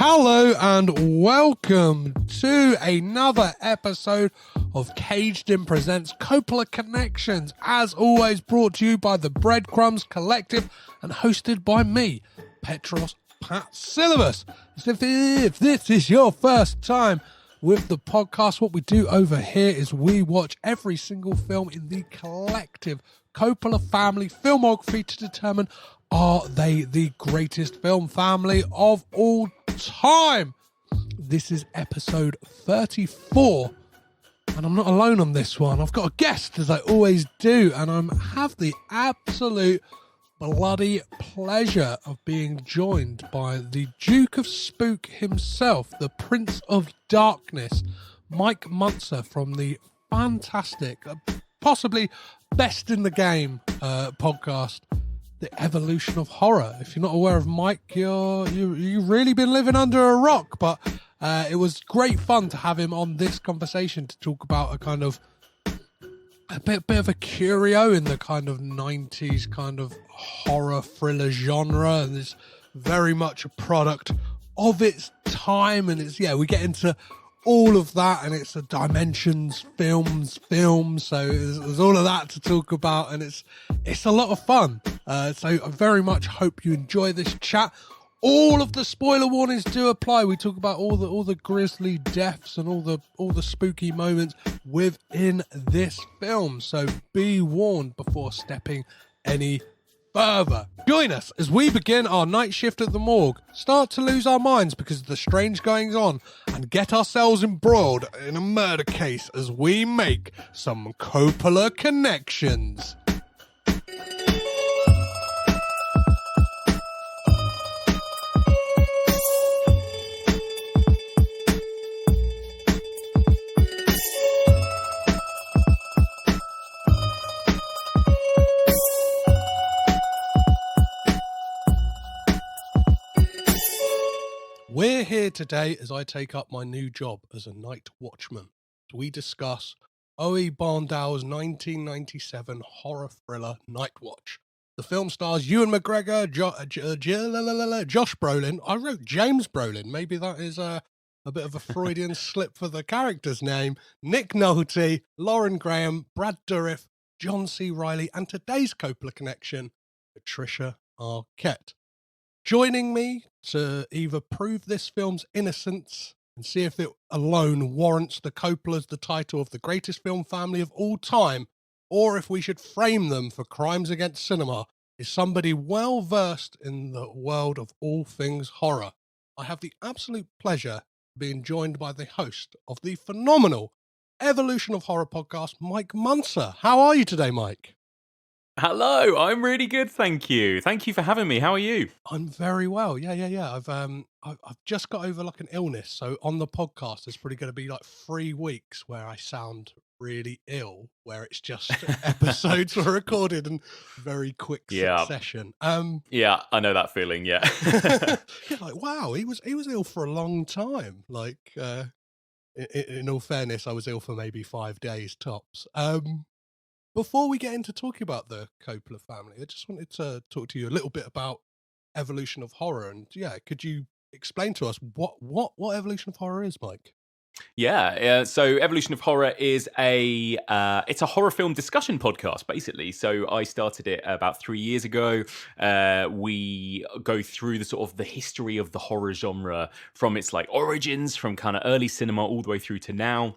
Hello and welcome to another episode of Caged In Presents Coppola Connections, as always brought to you by the Breadcrumbs Collective and hosted by me, Petros Patsilivus. If this is your first time with the podcast, what we do over here is we watch every single film in the collective Coppola family filmography to determine, are they the greatest film family of all time? This is episode 34, and I'm not alone on this one. I've got a guest, as I always do, and I have the absolute bloody pleasure of being joined by the Duke of Spook himself, the Prince of Darkness, Mike Muncer from the fantastic, possibly best in the game podcast, The Evolution of Horror. If you're not aware of Mike, you've really been living under a rock, but it was great fun to have him on this conversation to talk about a kind of a bit of a curio in the kind of 90s kind of horror thriller genre, and it's very much a product of its time, and it's, we get into all of that, and it's a Dimensions film, so there's all of that to talk about, and it's a lot of fun. So I very much hope you enjoy this chat. All of the spoiler warnings do apply. We talk about all the grisly deaths and all the spooky moments within this film, so be warned before stepping any further. Join us as we begin our night shift at the morgue, start to lose our minds because of the strange goings on, and get ourselves embroiled in a murder case as we make some Coppola connections. We're here today as I take up my new job as a night watchman. We discuss O.E. Barndale's 1997 horror thriller Nightwatch. The film stars Ewan McGregor, Josh Brolin. I wrote James Brolin. Maybe that is a bit of a Freudian slip for the character's name. Nick Nolte, Lauren Graham, Brad Dourif, John C. Reilly, and today's Coppola connection, Patricia Arquette. Joining me to either prove this film's innocence and see if it alone warrants the Coppola's the title of the greatest film family of all time, or if we should frame them for crimes against cinema, is somebody well versed in the world of all things horror. I have the absolute pleasure of being joined by the host of the phenomenal Evolution of Horror podcast, Mike Muncer. How are you today, Mike? Hello, I'm really good, thank you. Thank you for having me. How are you? I'm very well. Yeah. I've just got over like an illness, so on the podcast there's probably going to be like 3 weeks where I sound really ill, where it's just episodes were recorded in very quick succession. Yeah, I know that feeling. Yeah. Like wow, he was ill for a long time. Like in all fairness, I was ill for maybe 5 days tops. Before we get into talking about the Coppola family, I just wanted to talk to you a little bit about Evolution of Horror. And could you explain to us what Evolution of Horror is, Mike? Yeah. So Evolution of Horror is it's a horror film discussion podcast, basically. So I started it about 3 years ago. We go through the history of the horror genre from its like origins, from kind of early cinema all the way through to now.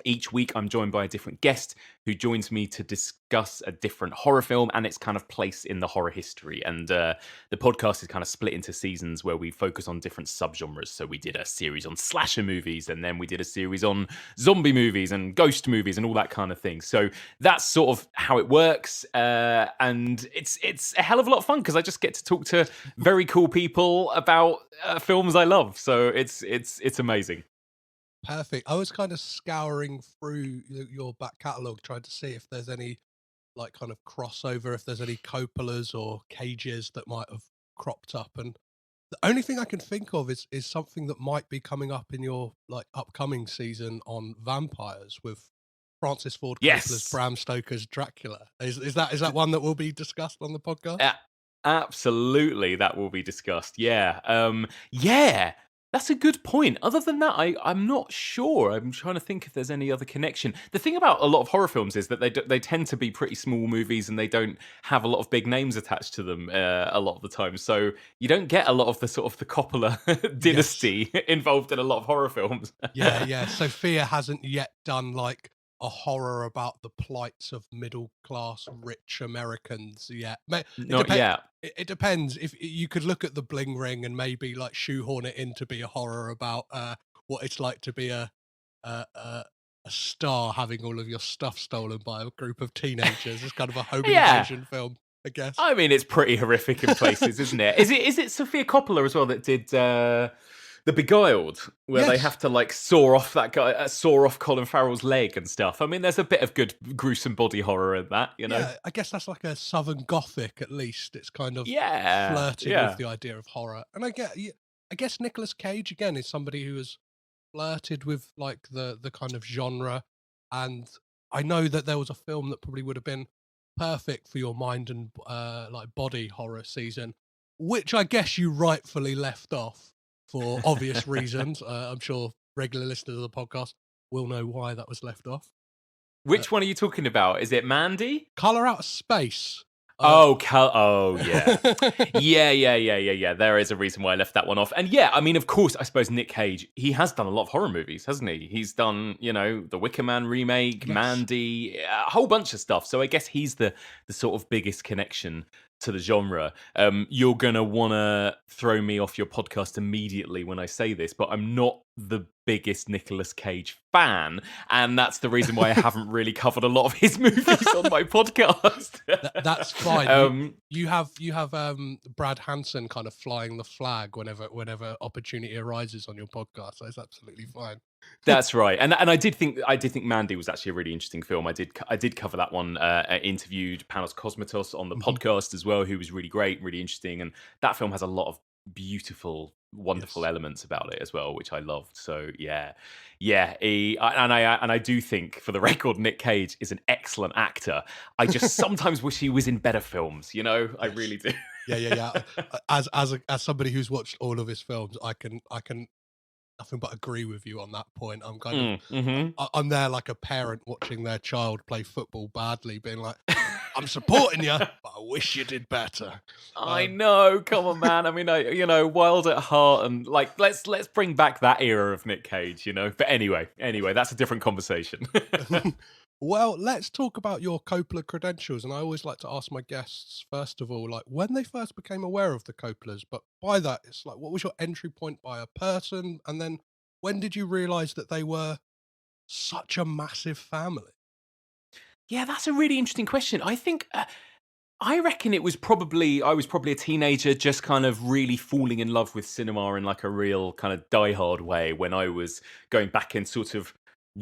Each week, I'm joined by a different guest who joins me to discuss a different horror film and its kind of place in the horror history. And the podcast is kind of split into seasons where we focus on different subgenres. So we did a series on slasher movies, and then we did a series on zombie movies and ghost movies and all that kind of thing. So that's sort of how it works. And it's a hell of a lot of fun because I just get to talk to very cool people about films I love. So it's amazing. Perfect. I was kind of scouring through your back catalogue trying to see if there's any like kind of crossover, if there's any Coppolas or Cages that might have cropped up, and the only thing I can think of is something that might be coming up in your like upcoming season on vampires with Francis Ford Coppola's Bram Stoker's Dracula. Is that one that will be discussed on the podcast? Absolutely, that will be discussed. Yeah. That's a good point. Other than that, I'm not sure. I'm trying to think if there's any other connection. The thing about a lot of horror films is that they tend to be pretty small movies and they don't have a lot of big names attached to them a lot of the time. So you don't get a lot of the sort of the Coppola Yes. dynasty involved in a lot of horror films. Yeah, yeah. Sophia hasn't yet done like a horror about the plights of middle class rich Americans yet. It Not depends. yet. It depends. If you could look at the Bling Ring and maybe like shoehorn it in to be a horror about what it's like to be a, a, a star having all of your stuff stolen by a group of teenagers. It's kind of a home Yeah. invasion film, I guess. I mean, it's pretty horrific in places, isn't it? Is it Sophia Coppola as well that did The Beguiled, where they Yes. have to like saw off Colin Farrell's leg and stuff? I mean, there's a bit of good gruesome body horror in that, you know? Yeah, I guess that's like a Southern Gothic. At least it's kind of Yeah, flirting with yeah. the idea of horror. And yeah, I guess Nicolas Cage again is somebody who has flirted with like the kind of genre. And I know that there was a film that probably would have been perfect for your mind and like body horror season, which I guess you rightfully left off for obvious reasons. I'm sure regular listeners of the podcast will know why that was left off. Which one are you talking about? Is it Mandy? Color Out of Space. Uh, Oh, yeah. Yeah. There is a reason why I left that one off. And yeah, I mean, of course, I suppose Nick Cage, he has done a lot of horror movies, hasn't he? He's done, the Wicker Man remake, yes. Mandy, a whole bunch of stuff. So I guess he's the sort of biggest connection to the genre. You're going to want to throw me off your podcast immediately when I say this, but I'm not the biggest Nicolas Cage fan. And that's the reason why I haven't really covered a lot of his movies on my podcast. That's fine. Um, You have Brad Hansen kind of flying the flag whenever opportunity arises on your podcast. So it's absolutely fine. That's right, and I did think Mandy was actually a really interesting film. I did cover that one. Interviewed Panos Cosmatos on the Mhm. podcast as well, who was really great, really interesting, and that film has a lot of beautiful, wonderful Yes. elements about it as well, which I loved. So yeah, and I do think, for the record, Nick Cage is an excellent actor. I just sometimes wish he was in better films. I Yes. really do. Yeah. As somebody who's watched all of his films, I can nothing but agree with you on that point. I'm kind of Mm-hmm. I'm there like a parent watching their child play football badly, being like, I'm supporting you, but I wish you did better. I Um, know, come on, man. I mean, wild at heart, and like, let's bring back that era of Nick Cage. But anyway, that's a different conversation. well, let's talk about your Coppola credentials. And I always like to ask my guests, first of all, like when they first became aware of the Coppolas. But by that, it's like, what was your entry point by a person? And then when did you realize that they were such a massive family? Yeah, that's a really interesting question. I think. I reckon I was probably a teenager, just kind of really falling in love with cinema in like a real kind of diehard way, when I was going back and sort of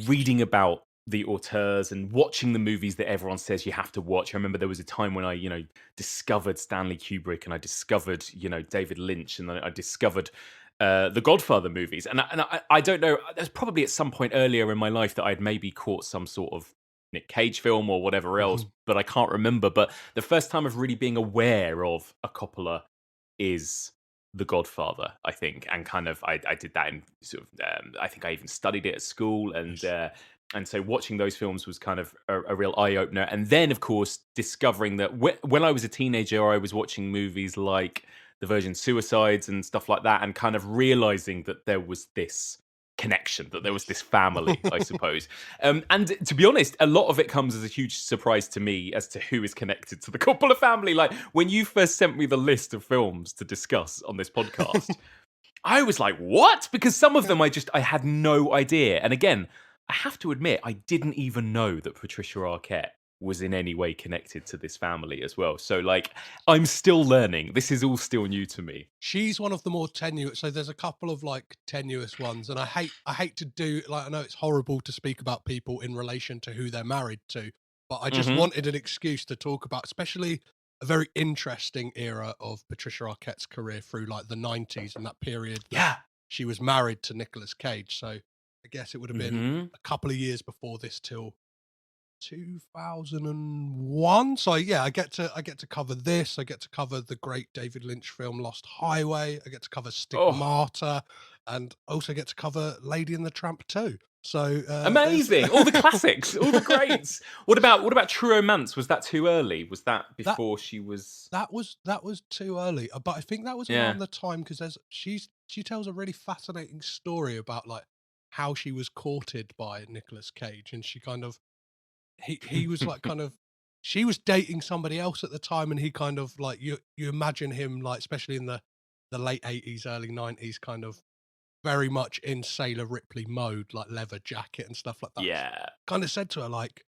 reading about the auteurs and watching the movies that everyone says you have to watch. I remember there was a time when I, discovered Stanley Kubrick, and I discovered, David Lynch, and then I discovered the Godfather movies. And I don't know, there's probably at some point earlier in my life that I'd maybe caught some sort of Nick Cage film or whatever else, Mhm. but I can't remember. But the first time of really being aware of a Coppola is The Godfather, I think, and kind of I did that in sort of I think I even studied it at school, Nice. and so watching those films was kind of a real eye opener. And then, of course, discovering that when I was a teenager, I was watching movies like The Virgin Suicides and stuff like that, and kind of realizing that there was this connection, that there was this Yes. family, I suppose. And to be honest, a lot of it comes as a huge surprise to me as to who is connected to the Coppola family. Like, when you first sent me the list of films to discuss on this podcast, I was like, what? Because some of Yeah. them I had no idea. And again, I have to admit, I didn't even know that Patricia Arquette was in any way connected to this family as well. So, like, I'm still learning. This is all still new to me. She's one of the more tenuous. So there's a couple of like tenuous ones, and I hate to do like I know it's horrible to speak about people in relation to who they're married to, but I just Hmm. wanted an excuse to talk about, especially a very interesting era of Patricia Arquette's career through like the 90s and that period that Yeah. she was married to Nicolas Cage. So I guess it would have been Hmm. a couple of years before this till 2001. So yeah, I get to cover this. I get to cover the great David Lynch film Lost Highway. I get to cover Oh, Stigmata. and also get to cover Lady and the Tramp 2. So amazing! All the classics, all the greats. What about True Romance? Was that too early? Was that before she was? That was too early, but I think that was Yeah. around the time because she tells a really fascinating story about like how she was courted by Nicolas Cage, and she kind of he was like kind of she was dating somebody else at the time, and he kind of like you imagine him like especially in the late 80s, early 90s, kind of very much in Sailor Ripley mode, like leather jacket and stuff like that. Yeah. Kind of said to her like,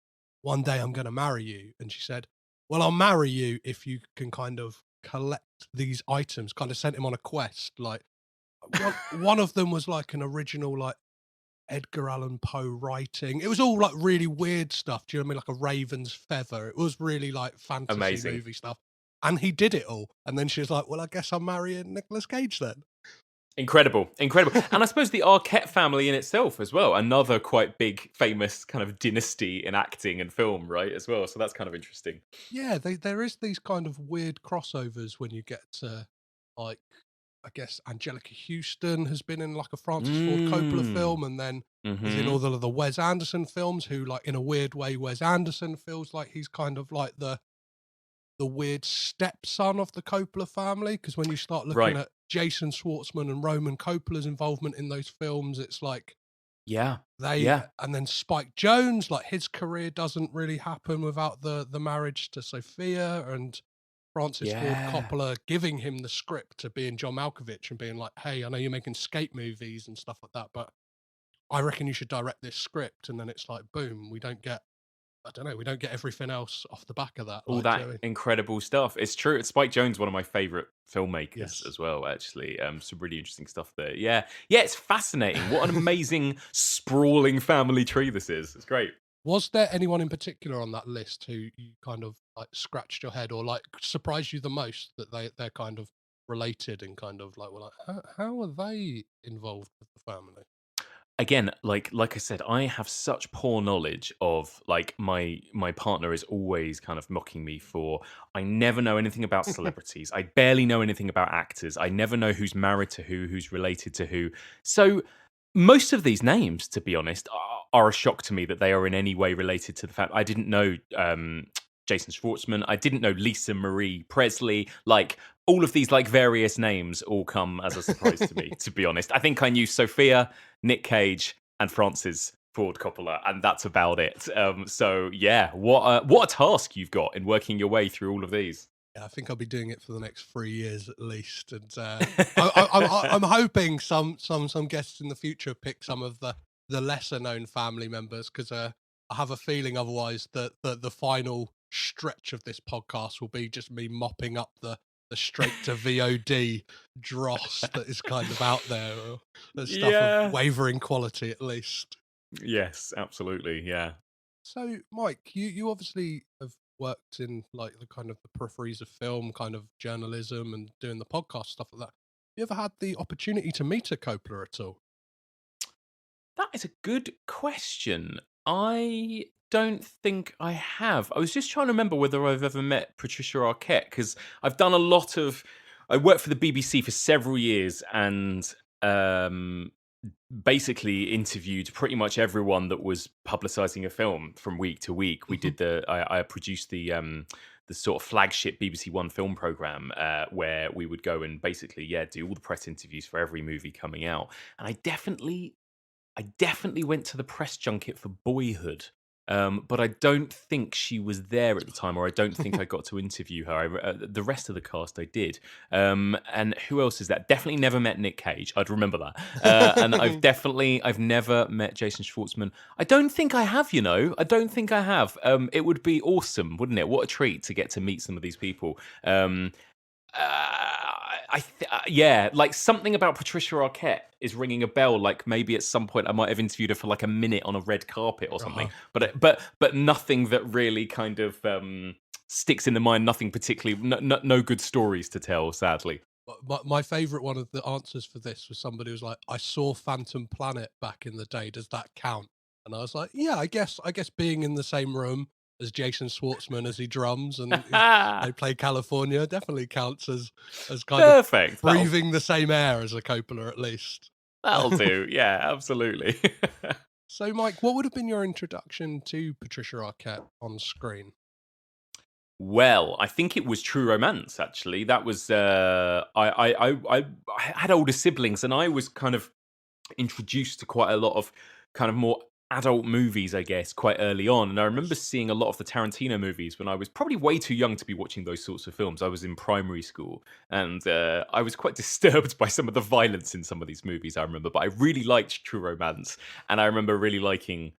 "One day I'm going to marry you," and she said, "Well, I'll marry you if you can kind of collect these items." Kind of sent him on a quest. Like one of them was like an original like Edgar Allan Poe writing. It was all like really weird stuff. Do you know what I mean? Like a raven's feather. It was really like fantasy Amazing. movie stuff. And he did it all. And then she was like, "Well, I guess I'm marrying Nicolas Cage then." Incredible. And I suppose the Arquette family in itself as well, another quite big, famous kind of dynasty in acting and film, right, as well. So that's kind of interesting. Yeah, there is these kind of weird crossovers when you get to, like, I guess Angelica Houston has been in like a Francis Ford Coppola film, and then is in all the Wes Anderson films. Who, like, in a weird way, Wes Anderson feels like he's kind of like the weird stepson of the Coppola family, because when you start looking at Jason Schwartzman and Roman Coppola's involvement in those films, it's like and then Spike Jonze, like his career doesn't really happen without the marriage to Sophia, and Francis Ford Coppola giving him the script to be in John Malkovich and being like, "Hey, I know you're making skate movies and stuff like that, but I reckon you should direct this script." And then it's like, boom, we don't get everything else off the back of that. All Like, that Joey. incredible stuff. It's true. Spike Jonze, one of my favorite filmmakers Yes. as well, actually. Some really interesting stuff there. Yeah, it's fascinating. What an amazing, sprawling family tree this is. It's great. Was there anyone in particular on that list who you kind of like scratched your head or like surprised you the most that they're kind of related and kind of like, well, like, how are they involved with the family? Again, like I said, I have such poor knowledge of like my partner is always kind of mocking me for I never know anything about celebrities. I barely know anything about actors. I never know who's married to who's related to who. So most of these names, to be honest, are a shock to me that they are in any way related to the fact I didn't know Jason Schwartzman. I didn't know Lisa Marie Presley. Like all of these like various names all come as a surprise to me, to be honest. I think I knew Sophia, Nick Cage, and Francis Ford Coppola, and that's about it. So yeah, what a task you've got in working your way through all of these. Yeah, I think I'll be doing it for the next 3 years at least, and I'm hoping some guests in the future pick some of the lesser known family members, because I have a feeling otherwise that the final stretch of this podcast will be just me mopping up the straight to VOD dross that is kind of out there, or the stuff of wavering quality at least. Yes, absolutely. Yeah. So, Mike, you obviously have worked in like the kind of the peripheries of film, kind of journalism, and doing the podcast stuff like that. You ever had the opportunity to meet a Coppola at all? That is a good question. I don't think I have. I was just trying to remember whether I've ever met Patricia Arquette, because I've done a lot of. I worked for the BBC for several years and basically interviewed pretty much everyone that was publicising a film from week to week. We did I produced the sort of flagship BBC One film program where we would go and basically do all the press interviews for every movie coming out. And I definitely went to the press junket for Boyhood, but I don't think she was there at the time, or I don't think I got to interview her. The rest of the cast I did. And who else is that? Definitely never met Nick Cage. I'd remember that. And I've never met Jason Schwartzman. I don't think I have, I don't think I have. It would be awesome, wouldn't it? What a treat to get to meet some of these people. Like something about Patricia Arquette is ringing a bell. Like maybe at some point I might have interviewed her for like a minute on a red carpet or something. But nothing that really kind of sticks in the mind. Nothing particularly. No good stories to tell, sadly. My favourite one of the answers for this was somebody who was like, "I saw Phantom Planet back in the day. Does that count?" And I was like, "Yeah, I guess being in the same room as Jason Schwartzman as he drums and they play California definitely counts as kind perfect. of breathing the same air as a Coppola, at least." That'll do. Yeah, absolutely. So, Mike, what would have been your introduction to Patricia Arquette on screen? Well, I think it was True Romance. Actually, that was I had older siblings, and I was kind of introduced to quite a lot of kind of more adult movies, I guess, quite early on. And I remember seeing a lot of the Tarantino movies when I was probably way too young to be watching those sorts of films. I was in primary school, and I was quite disturbed by some of the violence in some of these movies, I remember. But I really liked True Romance, and I remember really liking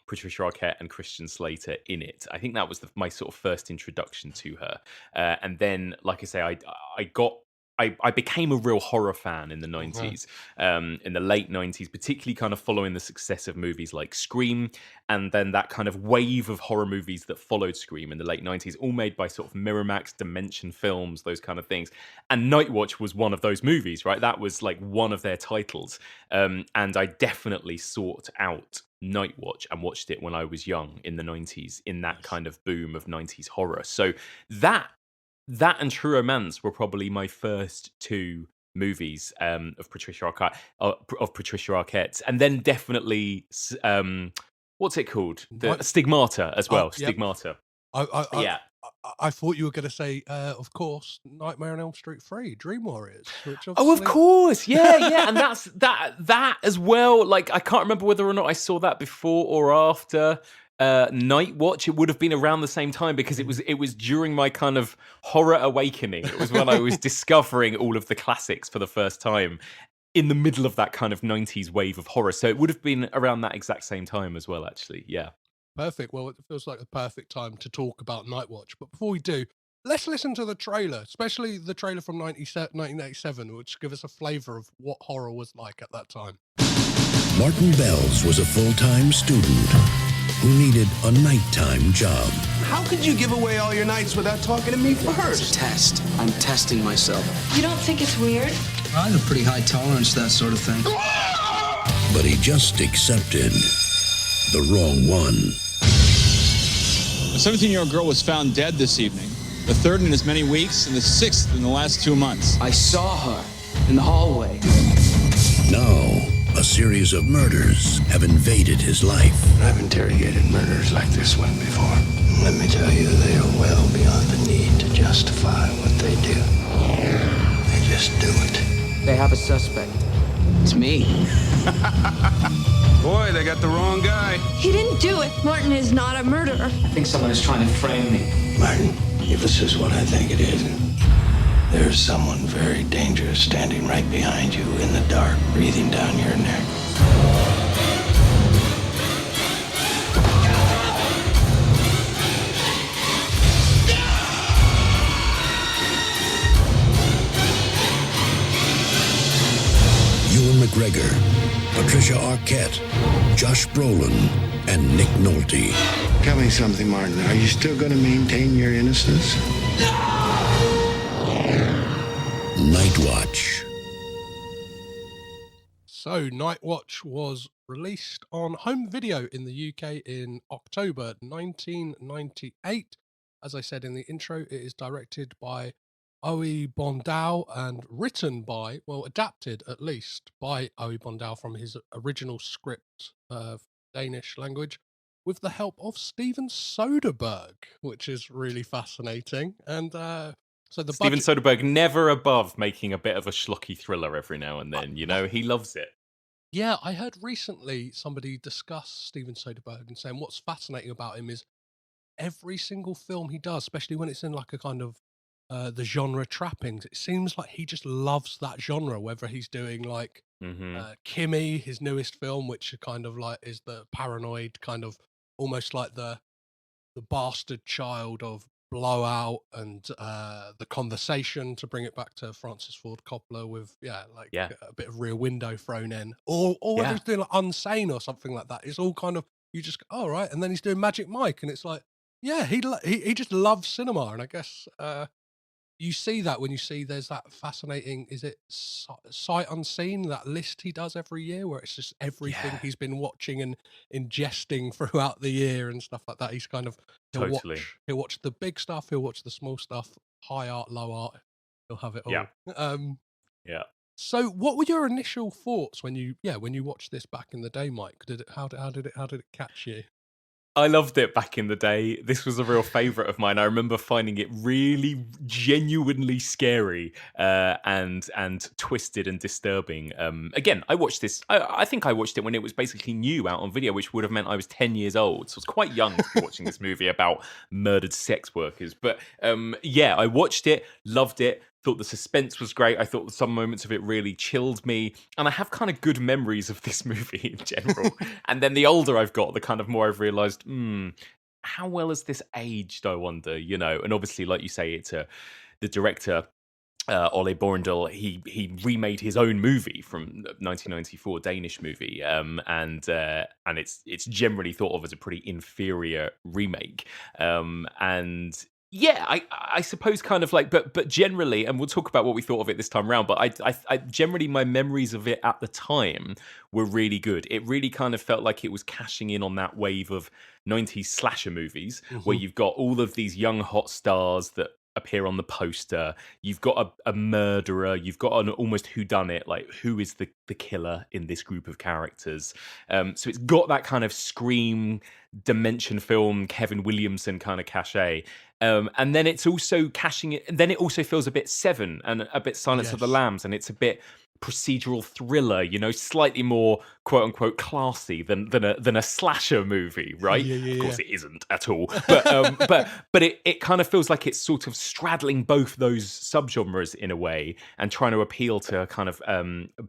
Patricia Arquette and Christian Slater in it. I think that was my sort of first introduction to her. And then, like I say, I became a real horror fan in the Mhm. 90s, in the late 90s, particularly kind of following the success of movies like Scream, and then that kind of wave of horror movies that followed Scream in the late 90s, all made by sort of Miramax, Dimension Films, those kind of things. And Nightwatch was one of those movies, right? That was like one of their titles. And I definitely sought out Nightwatch and watched it when I was young in the 90s, in that Nice. kind of boom of 90s horror. So that and True Romance were probably my first two movies of Patricia Arquette, and then definitely what's it called? The Night- Stigmata as oh, well. yep. Stigmata. I, I, I, Yeah. I thought you were going to say, of course, Nightmare on Elm Street 3, Dream Warriors, which Oh, of obviously. course. Yeah, and that's that as well. Like I can't remember whether or not I saw that before or after Nightwatch. It would have been around the same time because it was during my kind of horror awakening. It was when I was discovering all of the classics for the first time in the middle of that kind of 90s wave of horror. So it would have been around that exact same time as well, actually. Yeah. Perfect. Well, it feels like the perfect time to talk about Nightwatch. But before we do, let's listen to the trailer, especially the trailer from 1987, which give us a flavour of what horror was like at that time. Martin Bells was a full-time student who needed a nighttime job. How could you give away all your nights without talking to me It's a first? test. I'm testing myself. You don't think it's weird? I have a pretty high tolerance to that sort of thing. But he just accepted the wrong one. A 17-year-old girl was found dead this evening, the third in as many weeks and the sixth in the last 2 months. I saw her in the hallway. Now, a series of murders have invaded his life. I've interrogated murderers like this one before. Let me tell you, they are well beyond the need to justify what they do. They just do it. They have a suspect. It's me. Boy, they got the wrong guy. He didn't do it. Martin is not a murderer. I think someone is trying to frame me. Martin, if this is what I think it is, there's someone very dangerous standing right behind you in the dark, breathing down your neck. Ewan McGregor, Patricia Arquette, Josh Brolin, and Nick Nolte. Tell me something, Martin. Are you still going to maintain your innocence? Nightwatch. So, Nightwatch was released on home video in the UK in October 1998. As I said in the intro, it is directed by Owe Bondau and written by, well, adapted at least by Owe Bondau from his original script of Danish language, with the help of Steven Soderbergh, which is really fascinating. And so the Steven budget, Soderbergh never above making a bit of a schlocky thriller every now and then. You know, he loves it. yeah, I heard recently somebody discuss Steven Soderbergh and saying what's fascinating about him is every single film he does, especially when it's in like a kind of the genre trappings, it seems like he just loves that genre, whether he's doing like Hmm. Kimmy, his newest film, which kind of like is the paranoid kind of almost like the bastard child of Blowout and The Conversation, to bring it back to Francis Ford Coppola, with like Yeah. a bit of Rear Window thrown in, or whether Yeah. he's doing like Unsane or something like that. It's all kind of, you just go, oh right, and then he's doing Magic Mike, and it's like, yeah, he just loves cinema, and I guess you see that when you see there's that fascinating, is it sight unseen, that list he does every year where it's just everything Yeah. he's been watching and ingesting throughout the year and stuff like that. He's kind of, Totally. he'll watch the big stuff, he'll watch the small stuff, high art, low art, he'll have it all. Yeah. Um, Yeah. So, what were your initial thoughts when you watched this back in the day, Mike? How did it catch you? I loved it back in the day. This was a real favourite of mine. I remember finding it really genuinely scary and twisted and disturbing. Again, I watched this. I think I watched it when it was basically new out on video, which would have meant I was 10 years old. So I was quite young to be watching this movie about murdered sex workers. But yeah, I watched it, loved it. Thought the suspense was great. I thought some moments of it really chilled me. And I have kind of good memories of this movie in general. And then the older I've got, the kind of more I've realised, how well has this aged, I wonder, you know? And obviously, like you say, it's the director, Ole Borndal, he remade his own movie from 1994, Danish movie, and it's generally thought of as a pretty inferior remake, and yeah, I suppose kind of like, but generally, and we'll talk about what we thought of it this time around. But I generally my memories of it at the time were really good. It really kind of felt like it was cashing in on that wave of 90s slasher movies, where you've got all of these young hot stars that appear on the poster. You've got a murderer. You've got an almost whodunit, like who is the killer in this group of characters. So it's got that kind of Scream, Dimension film, Kevin Williamson kind of cachet. And then it's also cashing it. And then it also feels a bit Seven and a bit Silence of the Lambs, and it's a bit procedural thriller, you know, slightly more quote unquote classy than a slasher movie, right? Of course, it isn't at all. But it kind of feels like it's sort of straddling both those subgenres in a way and trying to appeal to kind of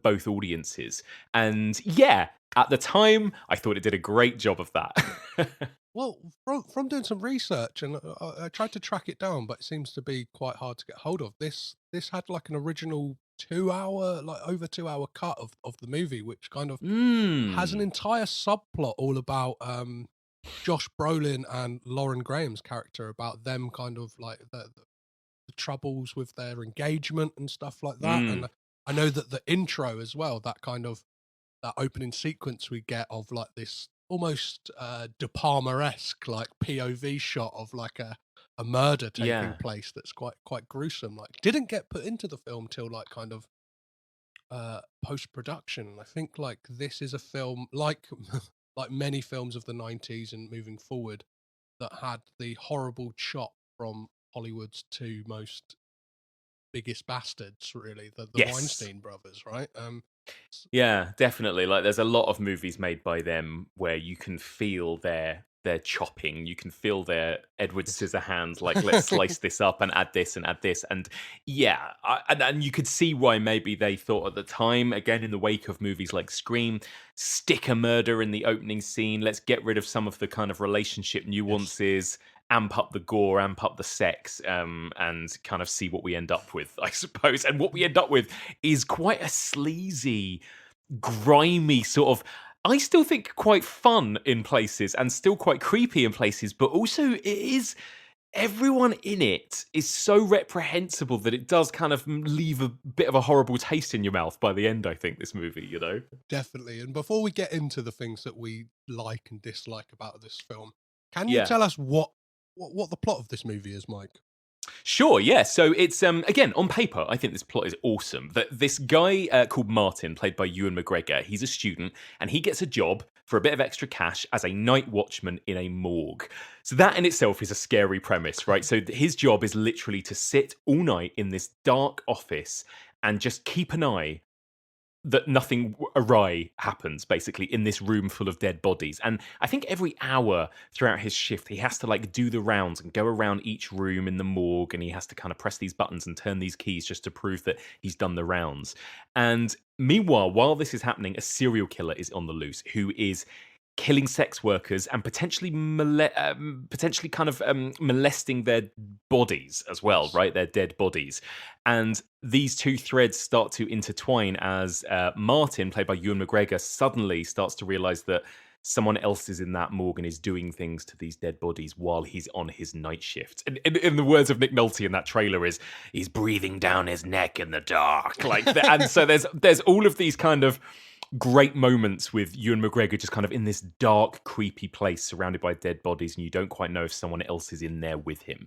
both audiences. And yeah, at the time, I thought it did a great job of that. Well, from doing some research, and I tried to track it down, but it seems to be quite hard to get hold of. This had like an original 2 hour, like over 2 hour cut of the movie, which kind of has an entire subplot all about Josh Brolin and Lauren Graham's character, about them kind of like the troubles with their engagement and stuff like that. And I know that the intro as well, that kind of that opening sequence we get of like this almost De Palma-esque like POV shot of like a murder taking place that's quite gruesome. Like didn't get put into the film till like kind of post-production. I think like this is a film like like many films of the 90s and moving forward that had the horrible chop from Hollywood's two most biggest bastards, really, the Weinstein brothers, right? Yeah, definitely. Like, there's a lot of movies made by them where you can feel their chopping. You can feel their Edward Scissorhands, like, let's slice this up and add this and add this. And yeah, and you could see why maybe they thought at the time, again, in the wake of movies like Scream, stick a murder in the opening scene. Let's get rid of some of the kind of relationship nuances. Amp up the gore, amp up the sex, and kind of see what we end up with, I suppose. And what we end up with is quite a sleazy, grimy sort of, I still think quite fun in places and still quite creepy in places, but also it is, everyone in it is so reprehensible that it does kind of leave a bit of a horrible taste in your mouth by the end, I think, this movie, you know? Definitely. And before we get into the things that we like and dislike about this film, can you tell us what the plot of this movie is, Mike? Sure, yeah. So it's, again, on paper, I think this plot is awesome. That this guy called Martin, played by Ewan McGregor, he's a student, and he gets a job for a bit of extra cash as a night watchman in a morgue. So that in itself is a scary premise, right? So his job is literally to sit all night in this dark office and just keep an eye that nothing awry happens, basically, in this room full of dead bodies. And I think every hour throughout his shift, he has to like do the rounds and go around each room in the morgue, and he has to kind of press these buttons and turn these keys just to prove that he's done the rounds. And meanwhile, while this is happening, a serial killer is on the loose who is killing sex workers and potentially molesting their bodies as well, right? Their dead bodies. And these two threads start to intertwine as Martin, played by Ewan McGregor, suddenly starts to realize that someone else is in that morgue and is doing things to these dead bodies while he's on his night shift. And in the words of Nick Nolte in that trailer, is he's breathing down his neck in the dark. Like, and so there's all of these kind of great moments with Ewan McGregor just kind of in this dark, creepy place surrounded by dead bodies, and you don't quite know if someone else is in there with him.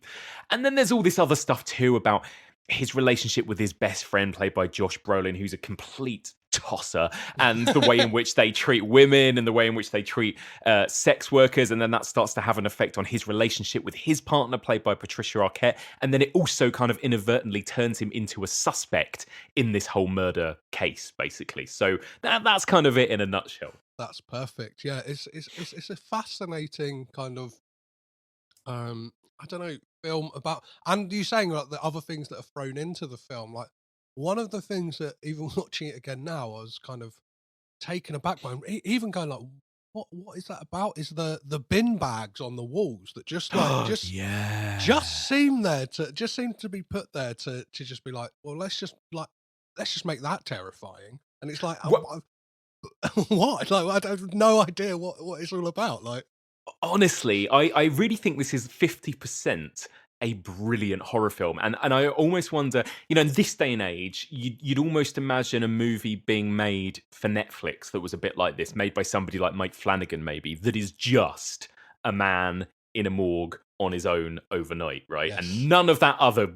And then there's all this other stuff too about his relationship with his best friend, played by Josh Brolin, who's a complete tosser, and the way in which they treat women and the way in which they treat sex workers, and then that starts to have an effect on his relationship with his partner, played by Patricia Arquette, and then it also kind of inadvertently turns him into a suspect in this whole murder case, basically. So that's kind of it in a nutshell. That's perfect. Yeah, it's a fascinating kind of I don't know, film about, and you saying like the other things that are thrown into the film, like one of the things that even watching it again now, I was kind of taken aback by, even going like, what is that about? Is the bin bags on the walls that just like Yeah. just seem to be put there to just be like, well, let's just make that terrifying, and it's like, what? Like I have no idea what it's all about. Like, Honestly, I really think this is 50% a brilliant horror film. And I almost wonder, in this day and age, you'd almost imagine a movie being made for Netflix that was a bit like this, made by somebody like Mike Flanagan, maybe, that is just a man in a morgue on his own overnight, right? Yes. And none of that other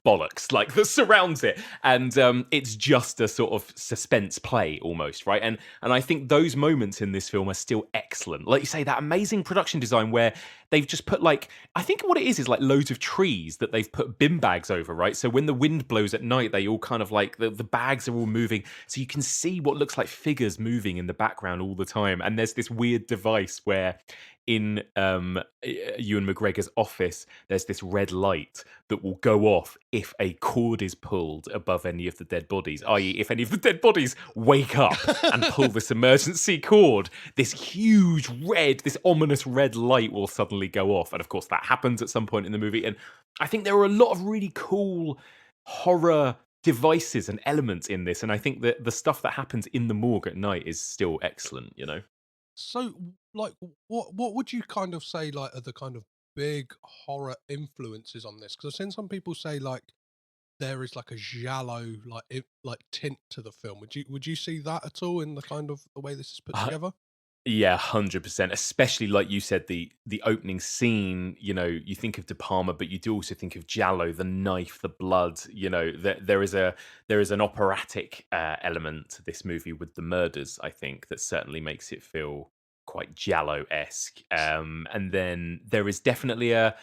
bollocks like that surrounds it. And it's just a sort of suspense play almost, right? And I think those moments in this film are still excellent. Like you say, that amazing production design where they've just put like, I think what it is like loads of trees that they've put bin bags over, right? So when the wind blows at night, they all kind of like, the bags are all moving. So you can see what looks like figures moving in the background all the time. And there's this weird device where in Ewan McGregor's office, there's this red light that will go off if a cord is pulled above any of the dead bodies, i.e. if any of the dead bodies wake up and pull this emergency cord, this huge this ominous red light will suddenly go off. And of course, that happens at some point in the movie. And I think there are a lot of really cool horror devices and elements in this. And I think that the stuff that happens in the morgue at night is still excellent, so, like, what would you kind of say like are the kind of big horror influences on this? Because I've seen some people say like there is like a giallo like tint to the film. Would you see that at all in the kind of the way this is put Uh, together? Yeah, 100%. Especially like you said, the opening scene. You think of De Palma, but you do also think of Giallo, the knife, the blood. There is an operatic element to this movie with the murders. I think that certainly makes it feel quite Giallo-esque. And then there's definitely a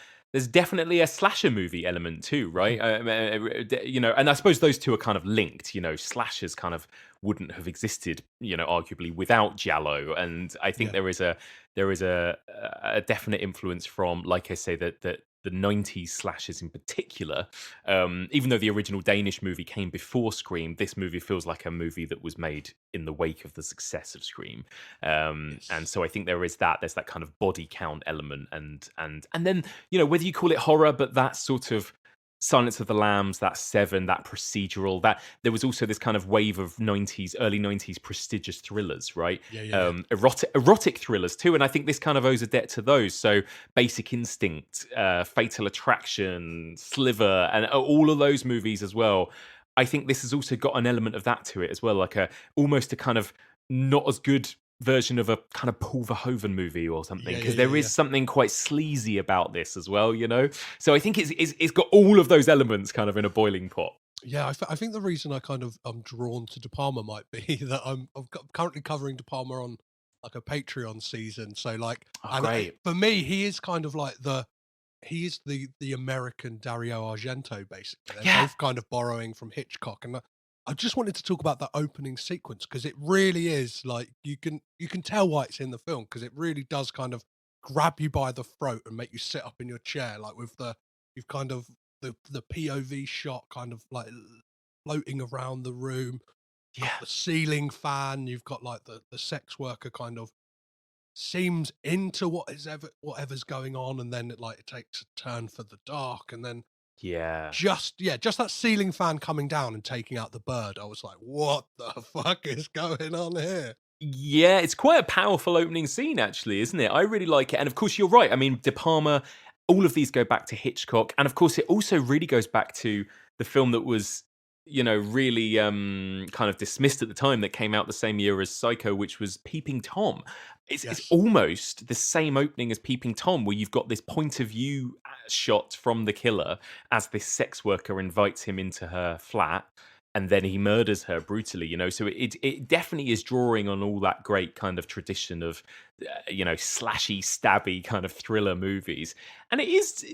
slasher movie element too, right? And I suppose those two are kind of linked. Slashers kind of wouldn't have existed, arguably without Giallo. And I think Yeah. there is a definite influence from, like I say, that the 90s slashers in particular. Even though the original Danish movie came before Scream, this movie feels like a movie that was made in the wake of the success of Scream. And so I think there's that kind of body count element, and then whether you call it horror, but that sort of Silence of the Lambs, that Seven, that procedural, that there was also this kind of wave of early 90s prestigious thrillers, right? Yeah. Erotic thrillers too. And I think this kind of owes a debt to those. So Basic Instinct, Fatal Attraction, Sliver, and all of those movies as well. I think this has also got an element of that to it as well, like almost a kind of not as good version of a kind of Paul Verhoeven movie or something, because there is something quite sleazy about this as well, So I think it's got all of those elements kind of in a boiling pot. Yeah, I think the reason I'm drawn to De Palma might be that I'm currently covering De Palma on like a Patreon season. So like, Great. For me, he is kind of like he is the American Dario Argento, basically. They're both kind of borrowing from Hitchcock, and I just wanted to talk about that opening sequence because it really is like you can tell why it's in the film, because it really does kind of grab you by the throat and make you sit up in your chair, like with you've kind of the POV shot kind of like floating around the room. Yeah. The ceiling fan, you've got like the sex worker kind of seems into whatever's going on, and then it takes a turn for the dark, and then just that ceiling fan coming down and taking out the bird. I was like, what the fuck is going on here? Yeah, it's quite a powerful opening scene, actually, isn't it? I really like it. And of course, you're right. I mean, De Palma, all of these go back to Hitchcock. And of course, it also really goes back to the film that was really kind of dismissed at the time, that came out the same year as Psycho, which was Peeping Tom. It's Yes. almost the same opening as Peeping Tom, where you've got this point of view shot from the killer as this sex worker invites him into her flat, and then he murders her brutally. So it definitely is drawing on all that great kind of tradition of slashy, stabby kind of thriller movies. And it is,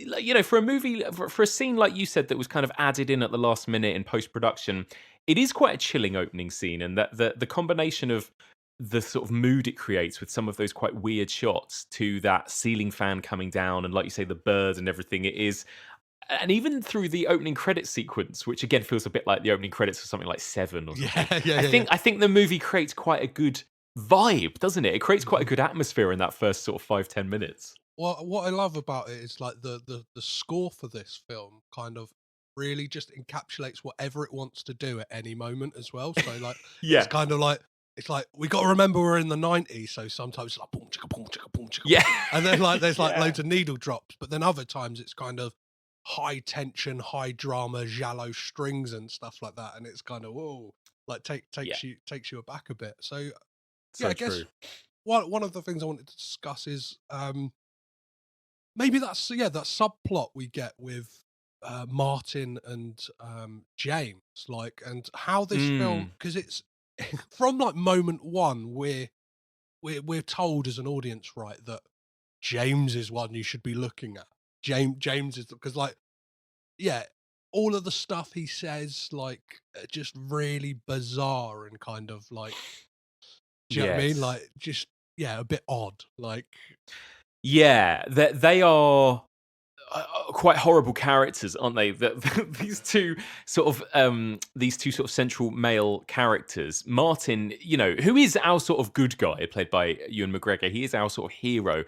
for a movie, for a scene like you said that was kind of added in at the last minute in post production, it is quite a chilling opening scene, and that the combination of the sort of mood it creates with some of those quite weird shots to that ceiling fan coming down, and like you say, the bird and everything, it is. And even through the opening credit sequence, which again feels a bit like the opening credits of something like Seven or something. I think the movie creates quite a good vibe, doesn't it? It creates quite a good atmosphere in that first sort of 5-10 minutes. Well, what I love about it is like the score for this film kind of really just encapsulates whatever it wants to do at any moment as well. So like Yeah. it's kind of like we got to remember we're in the 90s, so sometimes it's like boom chicka boom chicka boom chicka. Yeah. And then like there's like loads of needle drops, but then other times it's kind of high tension, high drama, giallo strings and stuff like that, and it's kind of whoa, like takes you aback a bit. So So I guess true. one of the things I wanted to discuss is maybe that subplot we get with Martin and James, like, and how this film, because it's from like moment one we're told as an audience, right, that James is one you should be looking at. James is, because like all of the stuff he says, like, just really bizarre and kind of like, do you know what I mean? Yes. Like, just a bit odd, like. Yeah, they are quite horrible characters, aren't they? These two sort of central male characters. Martin, who is our sort of good guy, played by Ewan McGregor. He is our sort of hero,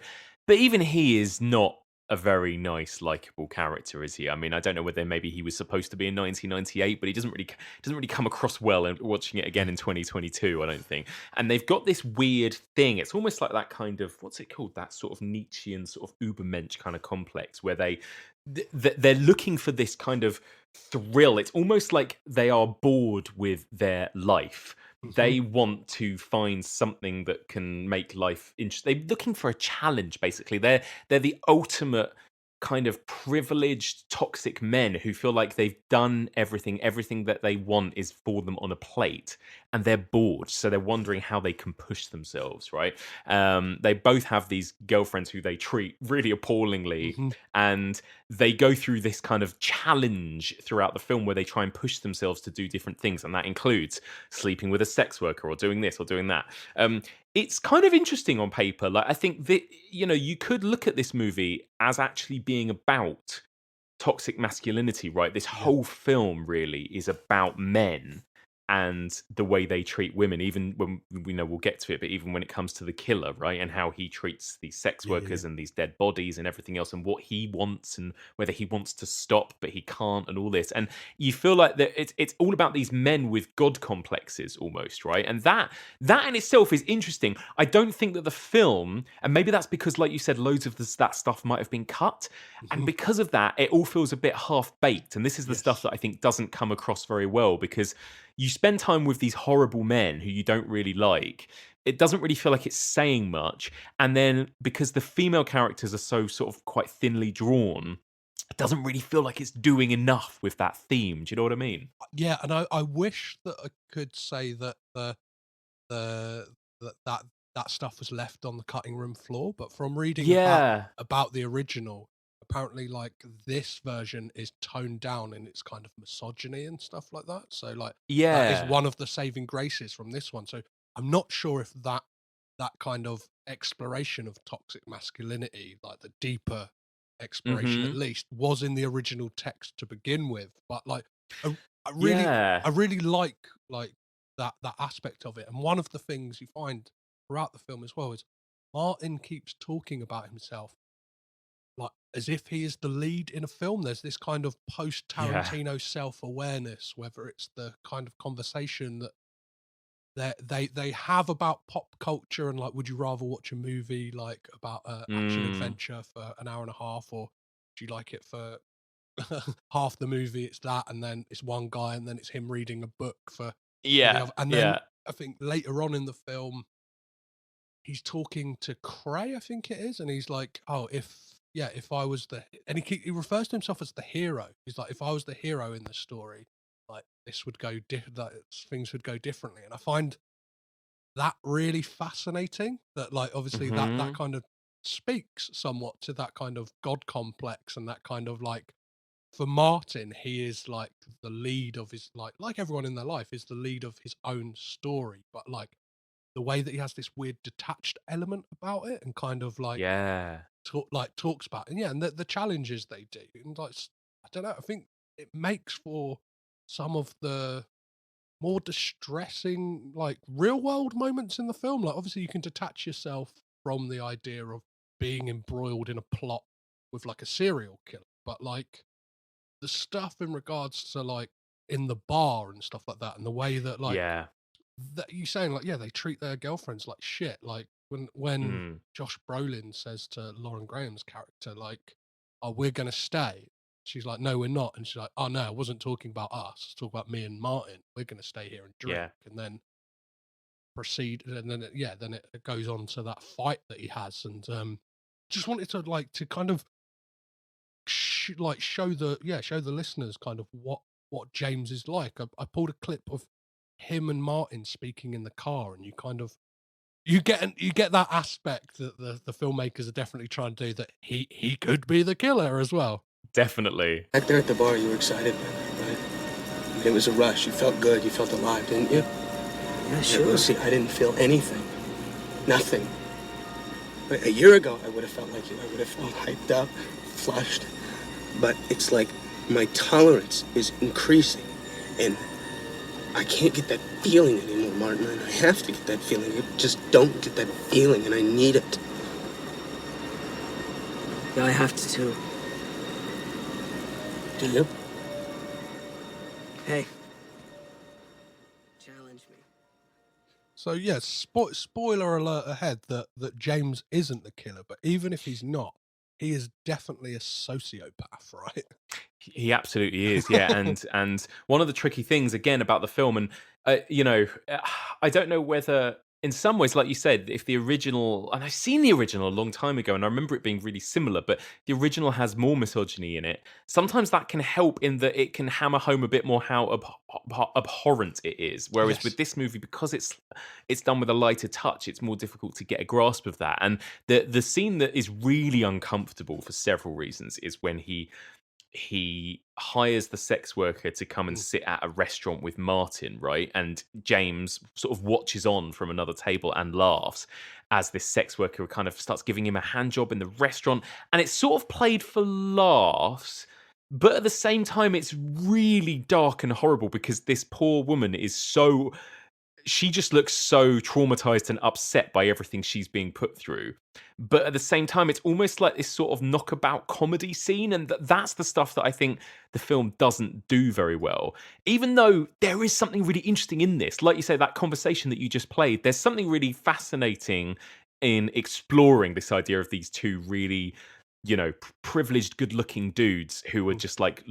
but even he is not a very nice, likable character, is he? I mean, I don't know whether maybe he was supposed to be in 1998, but he doesn't really come across well in watching it again in 2022, I don't think. And they've got this weird thing. It's almost like that kind of, what's it called? That sort of Nietzschean sort of Ubermensch kind of complex, where they're looking for this kind of thrill. It's almost like they are bored with their life. They want to find something that can make life interesting. They're looking for a challenge, basically. They're the ultimate kind of privileged, toxic men who feel like they've done everything that they want is for them on a plate, and they're bored, so they're wondering how they can push themselves, right? They both have these girlfriends who they treat really appallingly, and they go through this kind of challenge throughout the film where they try and push themselves to do different things, and that includes sleeping with a sex worker or doing this or doing that. It's kind of interesting on paper. Like, I think that, you could look at this movie as actually being about toxic masculinity, right? This whole film really is about men and the way they treat women, even when we'll get to it, but even when it comes to the killer, right? And how he treats these sex workers and these dead bodies and everything else, and what he wants and whether he wants to stop, but he can't, and all this. And you feel like that it's all about these men with god complexes almost, right? And that in itself is interesting. I don't think that the film, and maybe that's because, like you said, loads of that stuff might have been cut. And because of that, it all feels a bit half-baked. And this is the stuff that I think doesn't come across very well, because you spend time with these horrible men who you don't really like. It doesn't really feel like it's saying much. And then because the female characters are so sort of quite thinly drawn, it doesn't really feel like it's doing enough with that theme. Do you know what I mean? Yeah, and I wish that I could say that that stuff was left on the cutting room floor, but from reading about the original, apparently, like, this version is toned down in its kind of misogyny and stuff like that. So, like, that is one of the saving graces from this one. So I'm not sure if that kind of exploration of toxic masculinity, like the deeper exploration at least, was in the original text to begin with. But like, I really like that aspect of it. And one of the things you find throughout the film as well is Martin keeps talking about himself like as if he is the lead in a film. There's this kind of post Tarantino self-awareness, whether it's the kind of conversation that they have about pop culture and like, would you rather watch a movie like about action adventure for an hour and a half, or do you like it for half the movie it's that, and then it's one guy, and then it's him reading a book for the Yeah, other. And then I think later on in the film, he's talking to Cray, I think it is, and he's like, "Oh, if I was the," and he refers to himself as the hero. He's like, "If I was the hero in the story, like this would go like, things would go differently." And I find that really fascinating. That like obviously that kind of speaks somewhat to that kind of god complex, and that kind of like, for Martin, he is like the lead of his, like everyone in their life is the lead of his own story, but like the way that he has this weird detached element about it, and kind of like yeah, talks about it. And yeah, and the challenges they do, and like I don't know, I think it makes for some of the more distressing, like real world moments in the film. Like obviously you can detach yourself from the idea of being embroiled in a plot with like a serial killer, but like the stuff in regards to like in the bar and stuff like that, and the way that like yeah. that you saying like, yeah, they treat their girlfriends like shit. Like when Mm. Josh Brolin says to Lauren Graham's character, like, "Oh, we're gonna stay." She's like, "No, we're not." And she's like, "Oh no, I wasn't talking about us. I was talking about me and Martin. We're gonna stay here and drink." Yeah. And then proceed, and then it goes on to that fight that he has, and just wanted to like to kind of show the listeners kind of what James is like. I pulled a clip of him and Martin speaking in the car, and you get that aspect that the filmmakers are definitely trying to do, that he could be the killer as well. Definitely. Back there at the bar, you were excited, right? It was a rush. You felt good. You felt alive, didn't you? Yeah, sure. Well, see, I didn't feel anything. Nothing. A year ago, I would have felt like you. I would have felt hyped up, flushed. But it's like my tolerance is increasing. And I can't get that feeling anymore, Martin. And I have to get that feeling. I just don't get that feeling, and I need it. Yeah, I have to too. Do you? Hey. Challenge me. So yes, spoiler alert ahead that James isn't the killer, but even if he's not, he is definitely a sociopath, right? He absolutely is, yeah. And one of the tricky things again about the film, and I don't know whether, in some ways, like you said, if the original, and I've seen the original a long time ago, and I remember it being really similar, but the original has more misogyny in it. Sometimes that can help in that it can hammer home a bit more how abhorrent it is. Whereas Yes. with this movie, because it's done with a lighter touch, it's more difficult to get a grasp of that. And the scene that is really uncomfortable for several reasons is when he hires the sex worker to come and sit at a restaurant with Martin, right? And James sort of watches on from another table and laughs as this sex worker kind of starts giving him a hand job in the restaurant. And it's sort of played for laughs, but at the same time, it's really dark and horrible because this poor woman is she just looks so traumatized and upset by everything she's being put through. But at the same time, it's almost like this sort of knockabout comedy scene. And that's the stuff that I think the film doesn't do very well. Even though there is something really interesting in this. Like you say, that conversation that you just played, there's something really fascinating in exploring this idea of these two really, privileged, good-looking dudes who are just like,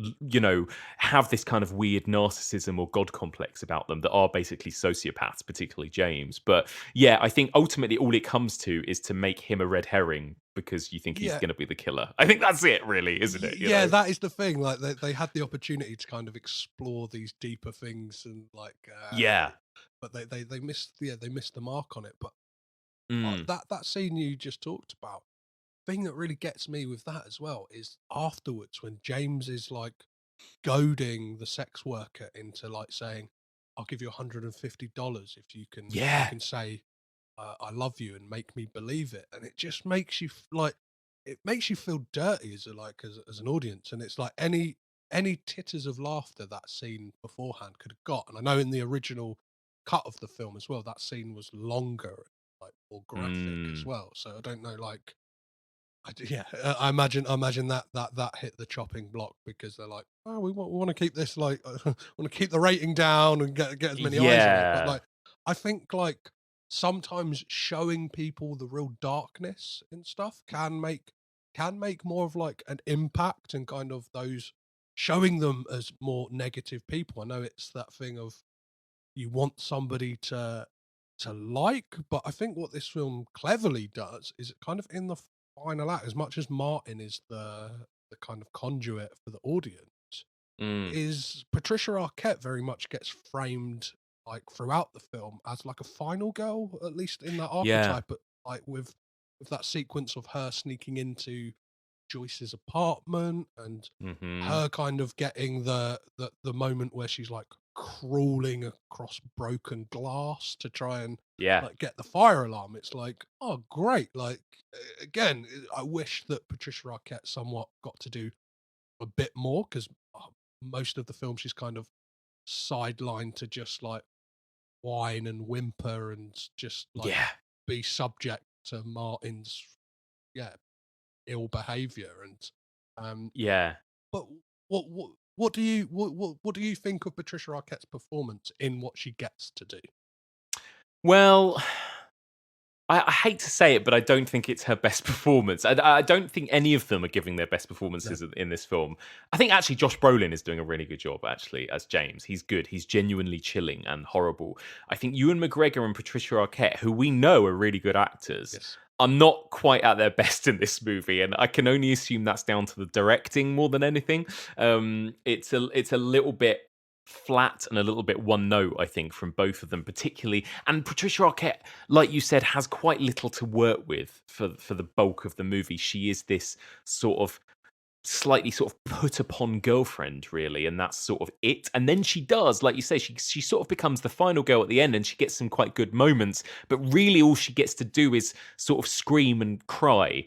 have this kind of weird narcissism or god complex about them that are basically sociopaths, particularly James. But yeah, I think ultimately all it comes to is to make him a red herring because you think he's going to be the killer. I think that's it, really, isn't it? Yeah, that is the thing. Like they had the opportunity to kind of explore these deeper things, and like but they missed the mark on it. But that scene you just talked about, thing that really gets me with that as well is afterwards when James is like goading the sex worker into like saying, "I'll give you $150 if you can say I love you and make me believe it." And it just makes you it makes you feel dirty as an audience. And it's like any titters of laughter that scene beforehand could have got. And I know in the original cut of the film as well, that scene was longer, like more graphic as well. So I don't know, like I imagine that hit the chopping block because they're like, "Oh, we want to keep this like want to keep the rating down and get as many eyes on it." But like, I think like sometimes showing people the real darkness and stuff can make more of like an impact, and kind of those showing them as more negative people. I know it's that thing of you want somebody to like, but I think what this film cleverly does is it kind of in the final act, as much as Martin is the kind of conduit for the audience, is Patricia Arquette very much gets framed like throughout the film as like a final girl, at least in that archetype, but like with that sequence of her sneaking into Joyce's apartment and her kind of getting the moment where she's like crawling across broken glass to try and like get the fire alarm. It's like, oh great. Like again, I wish that Patricia Arquette somewhat got to do a bit more, because most of the film she's kind of sidelined to just like whine and whimper and just like be subject to Martin's ill behavior. And but what do you think of Patricia Arquette's performance in what she gets to do? Well, I hate to say it, but I don't think it's her best performance. I don't think any of them are giving their best performances in this film. I think actually Josh Brolin is doing a really good job, actually, as James. He's good. He's genuinely chilling and horrible. I think Ewan McGregor and Patricia Arquette, who we know are really good actors, are not quite at their best in this movie, and I can only assume that's down to the directing more than anything. It's a little bit flat and a little bit one note, I think, from both of them, particularly. And Patricia Arquette, like you said, has quite little to work with for the bulk of the movie. She is this sort of slightly sort of put upon girlfriend, really, and that's sort of it. And then she does, like you say, she sort of becomes the final girl at the end, and she gets some quite good moments, but really all she gets to do is sort of scream and cry,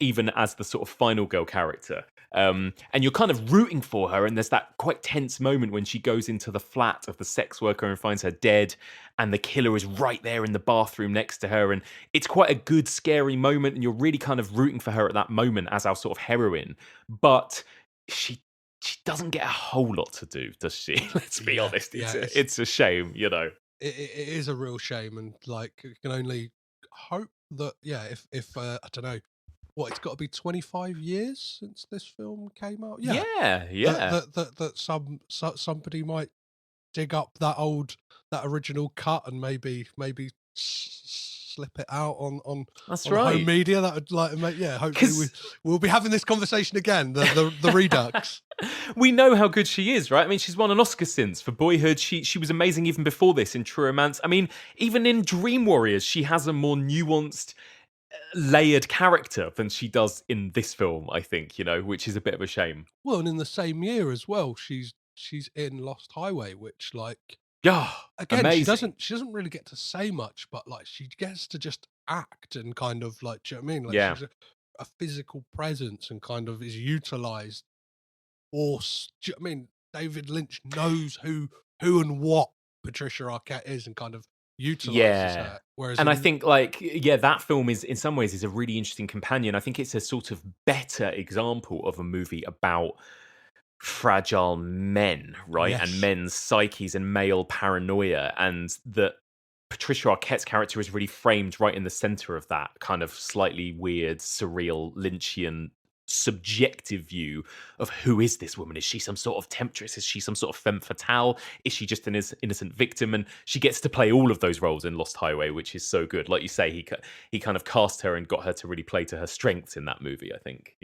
even as the sort of final girl character. And you're kind of rooting for her, and there's that quite tense moment when she goes into the flat of the sex worker and finds her dead, and the killer is right there in the bathroom next to her, and it's quite a good scary moment, and you're really kind of rooting for her at that moment as our sort of heroine. But she doesn't get a whole lot to do, does she? Let's be honest. It's a shame, you know. It is a real shame, and like you can only hope that if I don't know, what, it's got to be 25 years since this film came out. That somebody might dig up that original cut and maybe slip it out on home media. That would like make hopefully we'll be having this conversation again, the Redux. We know how good she is, right? I mean, she's won an Oscar since for Boyhood. She was amazing even before this in True Romance. I mean, even in Dream Warriors, she has a more nuanced, layered character than she does in this film, I think, you know, which is a bit of a shame. Well, and in the same year as well, she's in Lost Highway, which like again, amazing. she doesn't really get to say much, but like she gets to just act and kind of like, do you know what I mean? Like she's a physical presence and kind of is utilized. Or do you know what I mean? David Lynch knows who and what Patricia Arquette is and kind of utilizes her. Whereas I think like that film is in some ways is a really interesting companion. I think it's a sort of better example of a movie about fragile men, right? Yes. And men's psyches and male paranoia, and that Patricia Arquette's character is really framed right in the center of that kind of slightly weird, surreal, Lynchian, subjective view of who is this woman. Is she some sort of temptress? Is she some sort of femme fatale? Is she just an innocent victim? And she gets to play all of those roles in Lost Highway, which is so good. Like you say, he kind of cast her and got her to really play to her strengths in that movie, I think.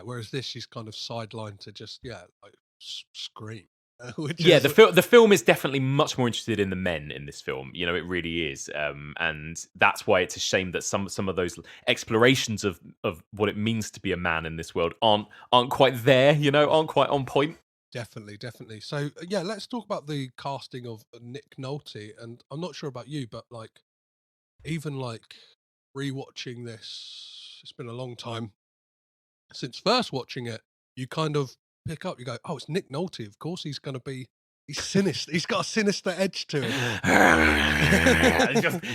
Whereas this, she's kind of sidelined to just like scream. The film is definitely much more interested in the men in this film. You know, it really is, and that's why it's a shame that some of those explorations of what it means to be a man in this world aren't quite there. You know, aren't quite on point. Definitely. So let's talk about the casting of Nick Nolte. And I'm not sure about you, but like even like rewatching this, it's been a long time since first watching it. You kind of pick up, you go, oh, it's Nick Nolte. Of course, he's sinister. He's got a sinister edge to him.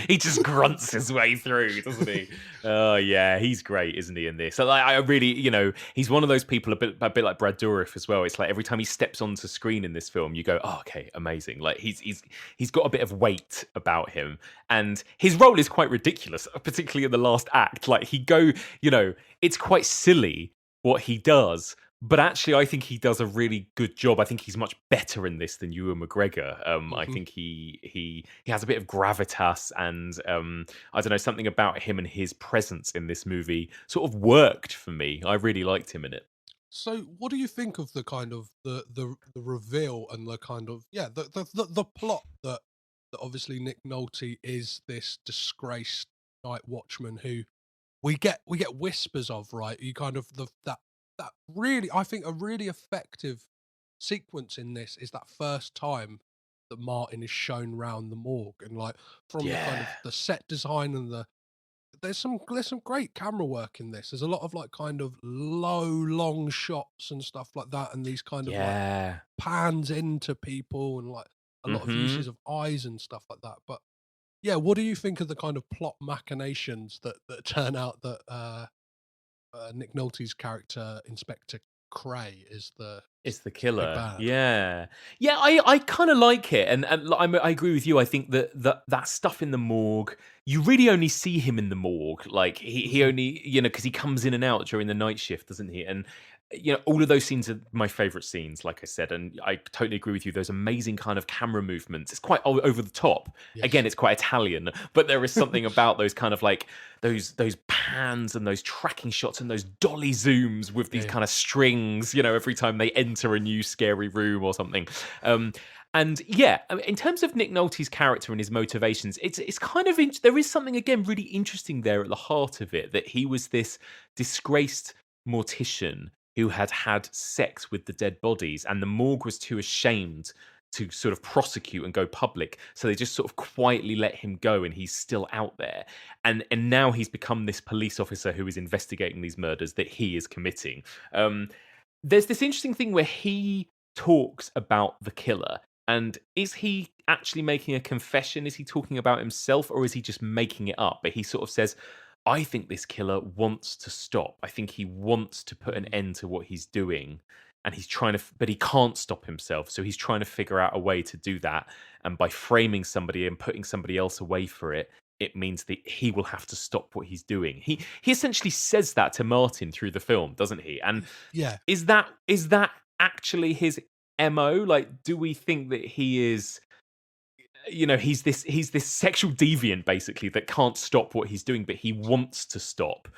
he just grunts his way through, doesn't he? Oh yeah, he's great, isn't he? In this, so like, I really, you know, he's one of those people a bit like Brad Dourif as well. It's like every time he steps onto screen in this film, you go, oh, okay, amazing. Like he's got a bit of weight about him, and his role is quite ridiculous, particularly in the last act. Like you know, it's quite silly what he does. But actually, I think he does a really good job. I think he's much better in this than Ewan McGregor. I think he has a bit of gravitas, and I don't know, something about him and his presence in this movie sort of worked for me. I really liked him in it. So, what do you think of the kind of the reveal and the kind of the plot that obviously Nick Nolte is this disgraced night watchman who we get whispers of, right? You kind of that really, I think a really effective sequence in this is that first time that Martin is shown round the morgue, and like from the kind of Yeah. the set design and there's some great camera work in this. There's a lot of like kind of long shots and stuff like that, and these kind of like Yeah. pans into people and like a lot of Hmm. uses of eyes and stuff like that. But yeah, what do you think of the kind of plot machinations that turn out that Nick Nolte's character, Inspector Cray, is the It's the big killer. bad? Yeah. Yeah, I kind of like it. And I agree with you. I think that stuff in the morgue, you really only see him in the morgue. Like, he Mhm. only, because he comes in and out during the night shift, doesn't he? And, all of those scenes are my favorite scenes, like I said. And I totally agree with you. Those amazing kind of camera movements. It's quite over the top. Again, Yes. it's quite Italian, but there is something about those kind of like those pans and those tracking shots and those dolly zooms with these Yeah. kind of strings, every time they enter a new scary room or something. And yeah, I mean, in terms of Nick Nolte's character and his motivations, it's kind of there is something again really interesting there at the heart of it, that he was this disgraced mortician who had had sex with the dead bodies, and the morgue was too ashamed to sort of prosecute and go public, so they just sort of quietly let him go, and he's still out there. And now he's become this police officer who is investigating these murders that he is committing. There's this interesting thing where he talks about the killer. And is he actually making a confession? Is he talking about himself, or is he just making it up? But he sort of says, I think this killer wants to stop. I think he wants to put an end to what he's doing. And he's trying to, but he can't stop himself. So he's trying to figure out a way to do that. And by framing somebody and putting somebody else away for it, it means that he will have to stop what he's doing. He essentially says that to Martin through the film, doesn't he? And Yeah. is that actually his MO? Like, do we think that he is, he's this sexual deviant basically that can't stop what he's doing, but he wants to stop?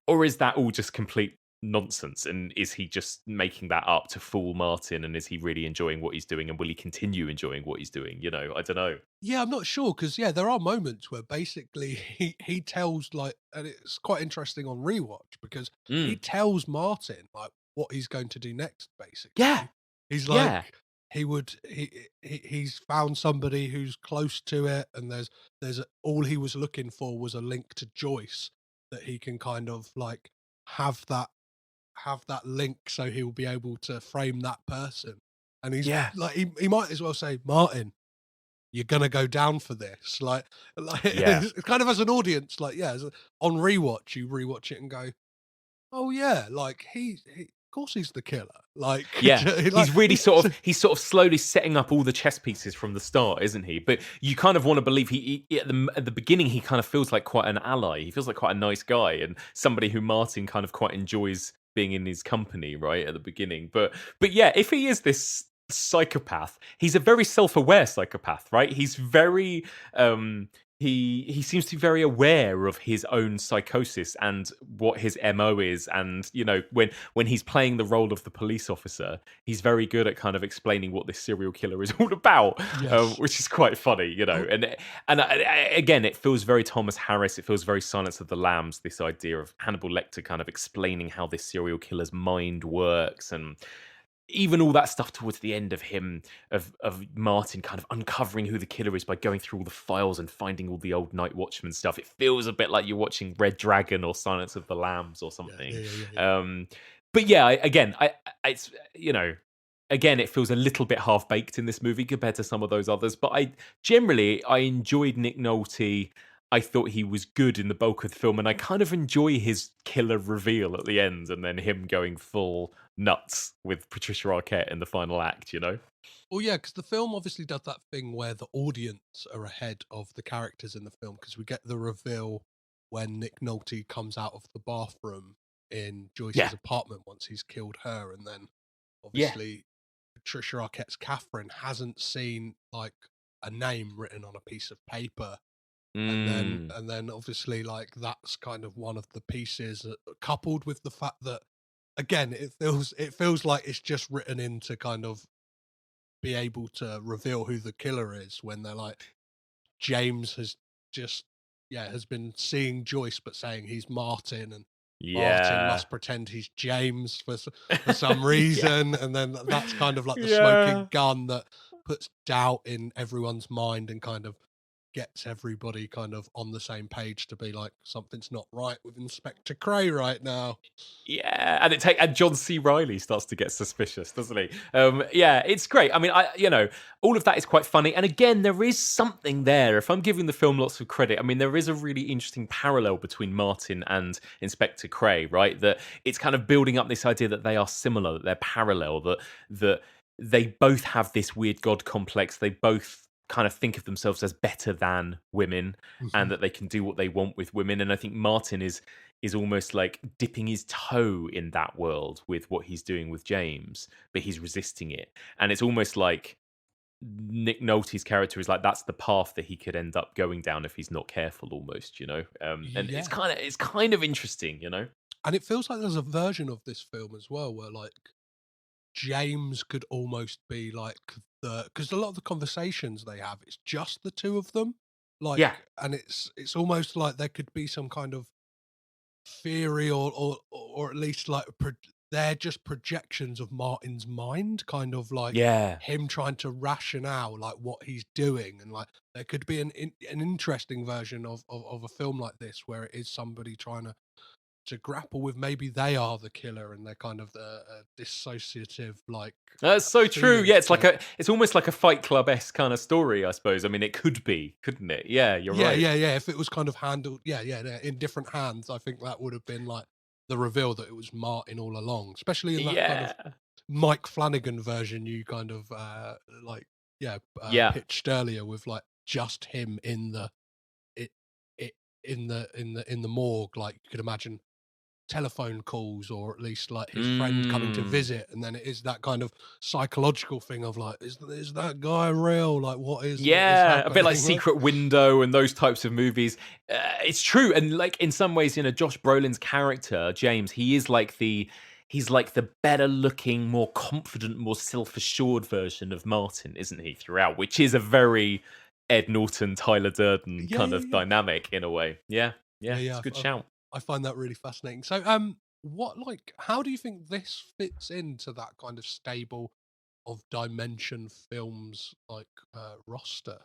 Or is that all just complete nonsense? And is he just making that up to fool Martin? And is he really enjoying what he's doing? And will he continue enjoying what he's doing? I don't know. Yeah, I'm not sure, because there are moments where basically he tells, like, and it's quite interesting on rewatch because he Mm. tells Martin like what he's going to do next. Basically, Yeah. he's Yeah. like he's found somebody who's close to it, and all he was looking for was a link to Joyce, that he can kind of like have that link, so he'll be able to frame that person. And he's Yeah. like, he might as well say, Martin, you're gonna go down for this. Like Yeah. it's kind of, as an audience, like, on rewatch, you rewatch it and go, oh yeah, like of course he's the killer. Like, Yeah, like, he's really he's sort of slowly setting up all the chess pieces from the start, isn't he? But you kind of want to believe at the beginning he kind of feels like quite an ally. He feels like quite a nice guy and somebody who Martin kind of quite enjoys being in his company, right, at the beginning. But yeah, if he is this psychopath, he's a very self-aware psychopath, right? He's very he seems to be very aware of his own psychosis and what his MO is. And when he's playing the role of the police officer, he's very good at kind of explaining what this serial killer is all about. Yes. Which is quite funny, and again, it feels very Thomas Harris. It feels very Silence of the Lambs, this idea of Hannibal Lecter kind of explaining how this serial killer's mind works, and even all that stuff towards the end of Martin kind of uncovering who the killer is by going through all the files and finding all the old Night Watchman stuff. It feels a bit like you're watching Red Dragon or Silence of the Lambs or something. Yeah. But yeah, it's again, it feels a little bit half baked in this movie compared to some of those others. But I enjoyed Nick Nolte. I thought he was good in the bulk of the film, and I kind of enjoy his killer reveal at the end, and then him going full nuts with Patricia Arquette in the final act. Well, yeah, because the film obviously does that thing where the audience are ahead of the characters in the film, because we get the reveal when Nick Nolte comes out of the bathroom in Joyce's Yeah. apartment once he's killed her, and then Yeah. obviously Patricia Arquette's Catherine hasn't seen like a name written on a piece of paper, Mm. and then obviously like that's kind of one of the pieces coupled with the fact that again it feels like it's just written in to kind of be able to reveal who the killer is, when they're like James has just has been seeing Joyce but saying he's Martin, and Martin Yeah. must pretend he's James for some Yeah. reason, and then that's kind of like the Yeah. smoking gun that puts doubt in everyone's mind and kind of gets everybody kind of on the same page to be like, something's not right with Inspector Cray right now. Yeah, and John C. Reilly starts to get suspicious, doesn't he? Yeah, it's great. I mean, all of that is quite funny. And again, there is something there. If I'm giving the film lots of credit, I mean, there is a really interesting parallel between Martin and Inspector Cray, right? That it's kind of building up this idea that they are similar, that they're parallel, that they both have this weird God complex. They both kind of think of themselves as better than women, and that they can do what they want with women. And I think Martin is almost like dipping his toe in that world with what he's doing with James, but he's resisting it. And it's almost like Nick Nolte's character is like, that's the path that he could end up going down if he's not careful, almost, you know. And it's kind of interesting, you know. And it feels like there's a version of this film as well where like James could almost be like because a lot of the conversations they have, it's just the two of them, like, Yeah. and it's almost like there could be some kind of theory or at least like they're just projections of Martin's mind, kind of like Yeah. him trying to rationale like what he's doing, and like there could be an interesting version of a film like this where it is somebody trying to grapple with maybe they are the killer and they're kind of the dissociative like That's so true. feelings Yeah, it's to- like it's almost like a Fight Club-esque kind of story, I suppose. I mean, it could be, couldn't it? Yeah, you're right. yeah if it was kind of handled in different hands, I think that would have been like the reveal that it was Martin all along, especially in that kind of Mike Flanagan version you kind of pitched earlier, with like just him in the in the morgue. Like you could imagine telephone calls, or at least like his friend coming to visit, and then it is that kind of psychological thing of like, is that guy real? Like what is a bit like happening? Secret Window and those types of movies. It's true, and like in some ways, you know, Josh Brolin's character James, he's like the better looking, more confident, more self-assured version of Martin, isn't he, throughout, which is a very Ed Norton, Tyler Durden kind of dynamic in a way. Yeah, it's a good shout. I find that really fascinating. So, how do you think this fits into that kind of stable of Dimension Films roster?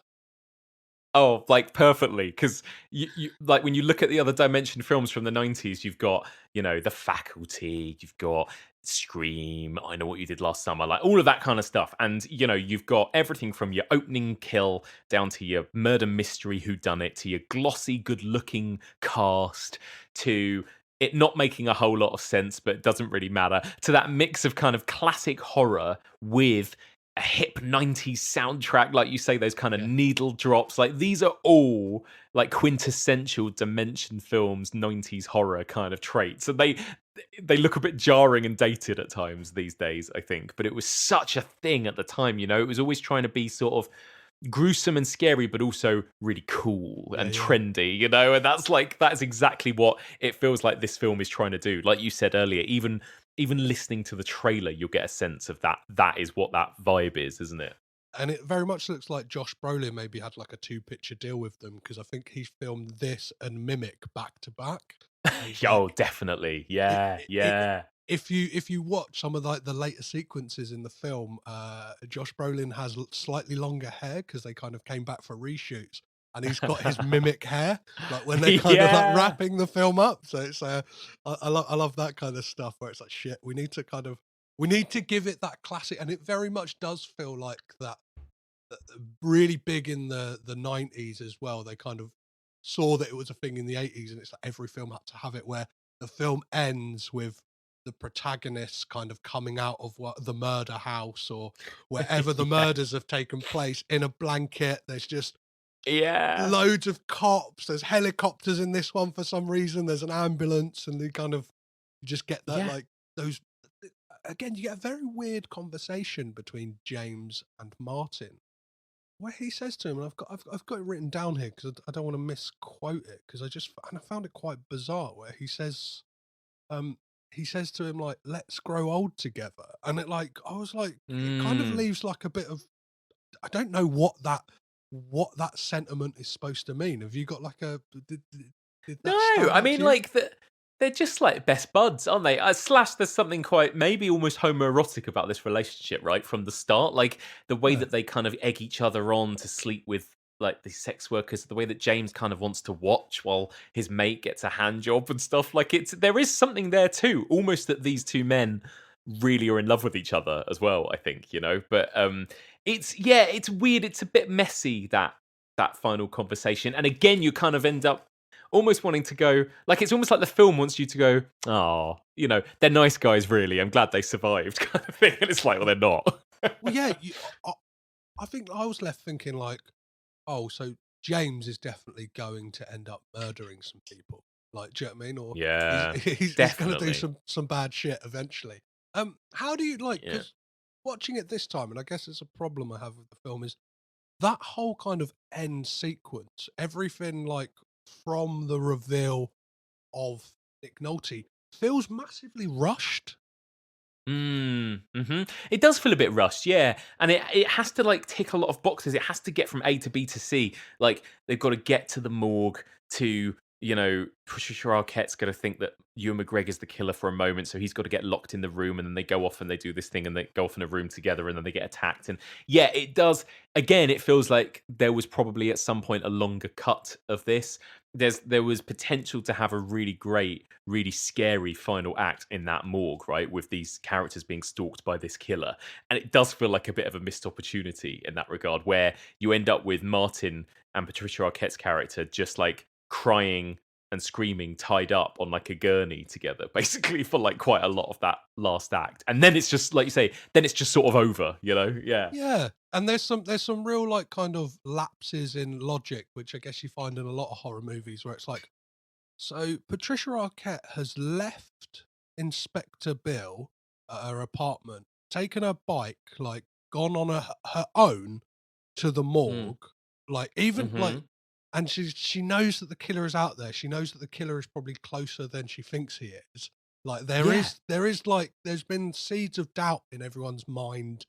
Oh, like perfectly, because you like when you look at the other Dimension films from the 90s, you've got, you know, The Faculty, you've got Scream, I Know What You Did Last Summer, like all of that kind of stuff. And, you know, you've got everything from your opening kill down to your murder mystery whodunit, to your glossy, good-looking cast, to it not making a whole lot of sense, but it doesn't really matter, to that mix of kind of classic horror with a hip 90s soundtrack, like you say, those kind of needle drops. Like these are all like quintessential Dimension Films 90s horror kind of traits. And they look a bit jarring and dated at times these days, I think. But it was such a thing at the time, you know. It was always trying to be sort of gruesome and scary, but also really cool and trendy, you know. And that's exactly what it feels like this film is trying to do. Like you said earlier, even listening to the trailer, you'll get a sense of that is what that vibe is, isn't it? And it very much looks like Josh Brolin maybe had like a 2-picture deal with them, because I think he filmed this and Mimic back to back. Oh, definitely. Yeah. If you watch some of like the later sequences in the film, Josh Brolin has slightly longer hair because they kind of came back for reshoots, and he's got his Mimic hair, like when they're kind of like wrapping the film up. So it's I love that kind of stuff where it's like, shit, we need to give it that classic, and it very much does feel like that really big in the 90s as well. They kind of saw that it was a thing in the 80s, and it's like every film had to have it, where the film ends with the protagonist kind of coming out of the murder house or wherever the murders have taken place in a blanket. There's just loads of cops. There's helicopters in this one for some reason. There's an ambulance, and the kind of You just get that, Yeah. like, those... Again, you get a very weird conversation between James and Martin, where he says to him, and I've got it written down here because I don't want to misquote it, because I found it quite bizarre, where he says to him, like, "Let's grow old together," and it, like, I was like, it kind of leaves like a bit of... I don't know what that sentiment is supposed to mean. Have you got like a... Did that No, stand I out mean, to you? like, they're just like best buds, aren't they? Slash, there's something quite maybe almost homoerotic about this relationship, right? From the start, like the way Yeah. that they kind of egg each other on to sleep with like these sex workers, the way that James kind of wants to watch while his mate gets a hand job and stuff. Like, there is something there too, almost that these two men really are in love with each other as well, I think, you know. But it's weird. It's a bit messy, that final conversation. And again, you kind of end up almost wanting to go, like, it's almost like the film wants you to go, oh, you know, they're nice guys, really. I'm glad they survived, kind of thing. And it's like, well, they're not. Well, yeah, I think I was left thinking, like, oh, so James is definitely going to end up murdering some people. Like, do you know what I mean? Or Yeah, he's going to definitely. do some bad shit eventually. How do you, like, Yeah. because watching it this time, and I guess it's a problem I have with the film, is that whole kind of end sequence, everything, like, from the reveal of Nick Nolte feels massively rushed. It does feel a bit rushed, yeah, and it has to like tick a lot of boxes. It has to get from A to B to C. Like they've got to get to the morgue to, you know, Patricia Arquette's got to think that Ewan McGregor's the killer for a moment, so he's got to get locked in the room, and then they go off and they do this thing, and they go off in a room together, and then they get attacked. And yeah, it does. Again, it feels like there was probably at some point a longer cut of this. There was potential to have a really great, really scary final act in that morgue, right? With these characters being stalked by this killer. And it does feel like a bit of a missed opportunity in that regard, where you end up with Martin and Patricia Arquette's character just like crying and screaming tied up on like a gurney together, basically for like quite a lot of that last act. And then it's just, like you say, then it's just sort of over, you know? Yeah. Yeah, and there's some real, like, kind of lapses in logic, which I guess you find in a lot of horror movies, where it's like, so Patricia Arquette has left Inspector Bill at her apartment, taken her bike, like, gone on her own to the morgue, like, even like, and she knows that the killer is out there. She knows that the killer is probably closer than she thinks he is. Like, there is like, there's been seeds of doubt in everyone's mind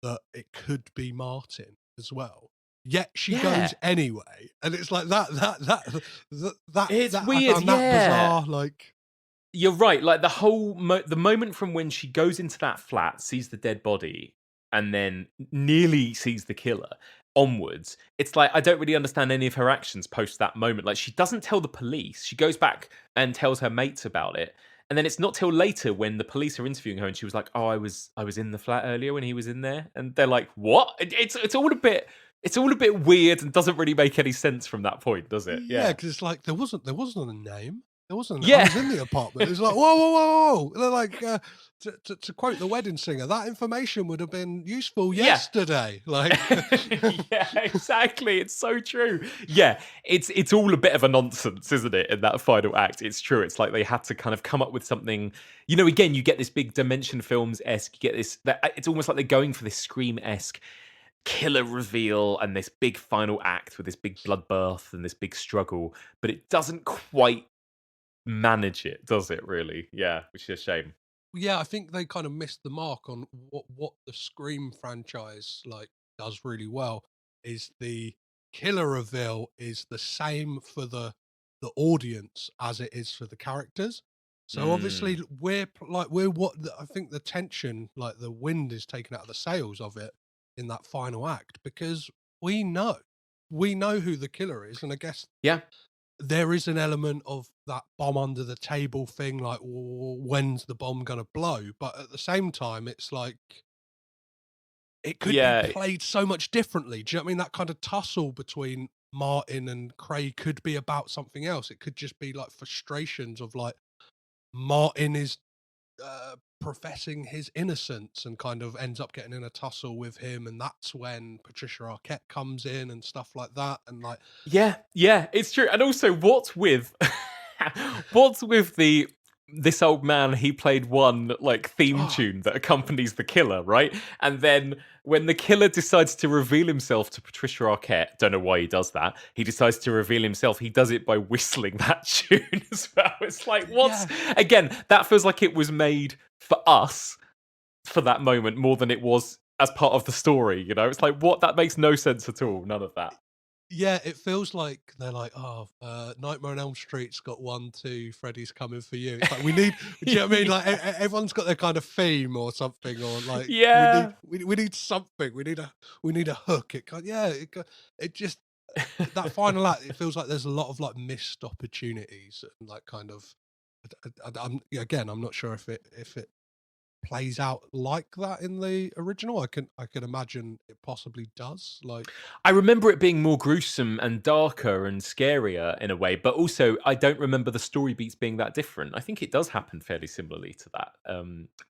that it could be Martin as well. Yet she goes anyway, and it's like that It's that, weird, I found that bizarre. Like, you're right. Like the whole the moment from when she goes into that flat, sees the dead body, and then nearly sees the killer onwards, it's like I don't really understand any of her actions post that moment. Like she doesn't tell the police. She goes back and tells her mates about it. And then it's not till later when the police are interviewing her and she was like, "Oh, I was in the flat earlier when he was in there." And they're like, "What?" It's all a bit weird and doesn't really make any sense from that point, does it? yeah, because it's like there wasn't a name. There wasn't. Yeah. I was in the apartment. It was like, whoa. They're like, to quote the wedding singer, that information would have been useful yesterday. Like, Yeah, exactly. It's so true. Yeah, it's all a bit of a nonsense, isn't it? In that final act, it's true. It's like they had to kind of come up with something. You know, again, you get this big Dimension Films-esque. You get this. It's almost like they're going for this Scream-esque killer reveal and this big final act with this big bloodbath and this big struggle, but it doesn't quite manage it, does it? Really? Yeah, which is a shame. yeah, I think they kind of missed the mark on what the Scream franchise like does really well. Is the killer reveal is the same for the audience as it is for the characters. So obviously we're I think the tension, like the wind is taken out of the sails of it in that final act, because we know who the killer is, and I guess Yeah. there is an element of that bomb under the table thing, like, when's the bomb gonna blow? But at the same time, it's like it could Yeah. be played so much differently. Do you know what I mean? That kind of tussle between Martin and Craig could be about something else. It could just be like frustrations of like Martin is professing his innocence and kind of ends up getting in a tussle with him, and that's when Patricia Arquette comes in and stuff like that, and like, Yeah, it's true. And also, what's with the this old man, he played one like theme tune that accompanies the killer, right? And then when the killer decides to reveal himself to Patricia Arquette, don't know why he does that. He decides to reveal himself. He does it by whistling that tune as well. It's like, what's again? That feels like it was made for us for that moment more than it was as part of the story. You know, it's like what that makes no sense at all. None of that. Yeah, it feels like they're like, Nightmare on Elm Street's got 1, 2, Freddy's coming for you. It's like we need, do you know what I mean? Like everyone's got their kind of theme or something, or like we need something. We need a hook. It just that final act. It feels like there's a lot of like missed opportunities and like kind of. I'm not sure if it plays out like that in the original. I can imagine it possibly does. Like I remember it being more gruesome and darker and scarier in a way, but also I don't remember the story beats being that different. I think it does happen fairly similarly to that.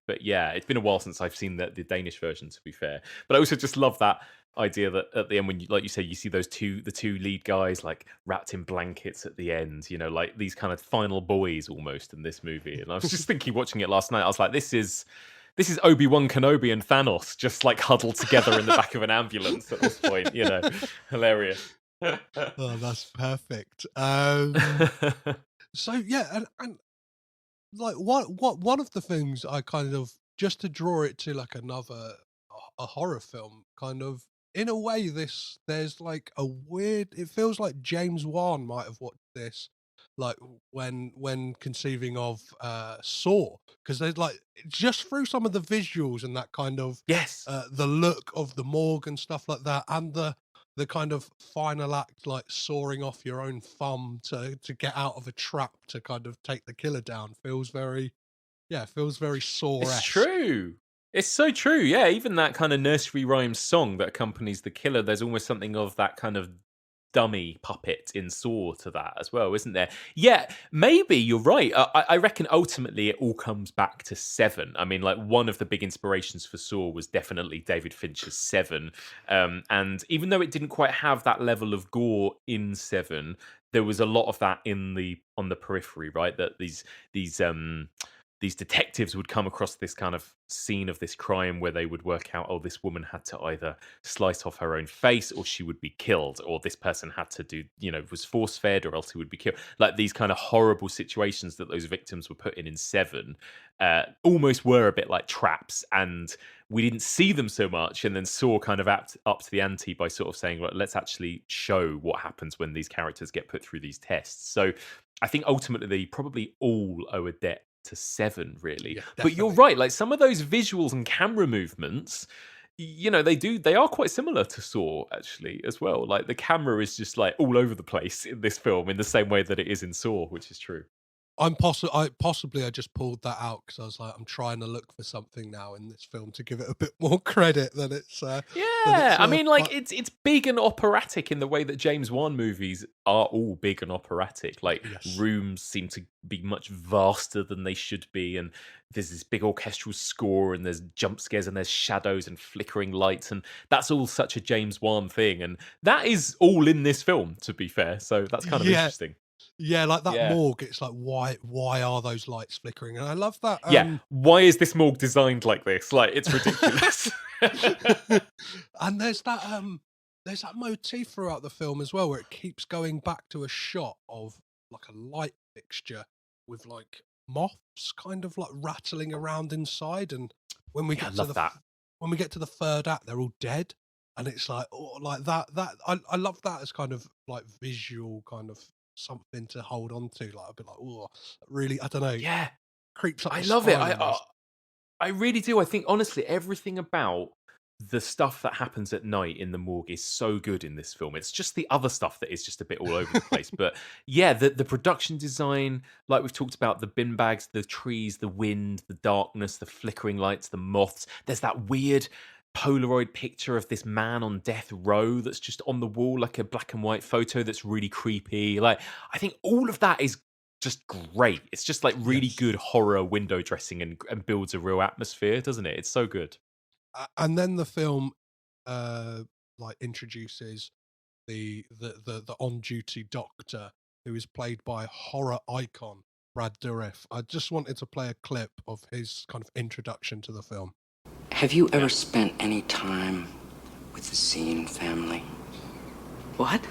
But yeah, it's been a while since I've seen the Danish version, to be fair. But I also just love that idea that at the end, when you, like you say, you see the two lead guys like wrapped in blankets at the end, you know, like these kind of final boys almost in this movie. And I was just thinking, watching it last night, I was like, this is Obi-Wan Kenobi and Thanos just like huddled together in the back of an ambulance at this point, you know. Hilarious. Oh, that's perfect. So yeah, and like one of the things I kind of, just to draw it to like a horror film, kind of in a way, there's like a weird, it feels like James Wan might have watched this like when conceiving of Saw, because there's like just through some of the visuals and that kind of Yes. the look of the morgue and stuff like that, and the kind of final act, like sawing off your own thumb to get out of a trap to kind of take the killer down, feels very Saw-esque. It's true. It's so true. Yeah, even that kind of nursery rhyme song that accompanies the killer, there's almost something of that kind of dummy puppet in Saw to that as well, isn't there? Yeah, maybe you're right. I reckon ultimately it all comes back to Seven. I mean, like one of the big inspirations for Saw was definitely David Fincher's Seven. And even though it didn't quite have that level of gore in Seven, there was a lot of that on the periphery, right? That these detectives would come across this kind of scene of this crime where they would work out, oh, this woman had to either slice off her own face or she would be killed, or this person had to do, was force fed or else he would be killed. Like these kind of horrible situations that those victims were put in Seven almost were a bit like traps, and we didn't see them so much. And then Saw kind of up to the ante by sort of saying, well, let's actually show what happens when these characters get put through these tests. So I think ultimately they probably all owe a debt to Seven, really. Yeah, but you're right, like some of those visuals and camera movements, they are quite similar to Saw actually as well. Like the camera is just like all over the place in this film in the same way that it is in Saw, which is true. I just pulled that out because I was like, I'm trying to look for something now in this film to give it a bit more credit than it's. I mean, like it's big and operatic in the way that James Wan movies are all big and operatic. Like rooms seem to be much vaster than they should be, and there's this big orchestral score, and there's jump scares, and there's shadows and flickering lights, and that's all such a James Wan thing, and that is all in this film, to be fair. So that's kind of interesting. Yeah, like that morgue, it's like, why are those lights flickering? And I love that. Why is this morgue designed like this? Like, it's ridiculous. And there's that motif throughout the film as well, where it keeps going back to a shot of like a light fixture with like moths kind of like rattling around inside. And when we get to the third act, they're all dead. And it's like, like that I love that as kind of like visual kind of something to hold on to, like a bit like, oh, really, I don't know, creeps up. I love it. I really do. I think honestly everything about the stuff that happens at night in the morgue is so good in this film. It's just the other stuff that is just a bit all over the place. But yeah, the production design, like we've talked about, the bin bags, the trees, the wind, the darkness, the flickering lights, the moths. There's that weird Polaroid picture of this man on death row that's just on the wall, like a black and white photo that's really creepy. Like, I think all of that is just great. It's just like really good horror window dressing and builds a real atmosphere, doesn't it? It's so good. And then the film like introduces the on duty doctor, who is played by a horror icon Brad Dourif. I just wanted to play a clip of his kind of introduction to the film. Have you ever spent any time with the Scene family? What?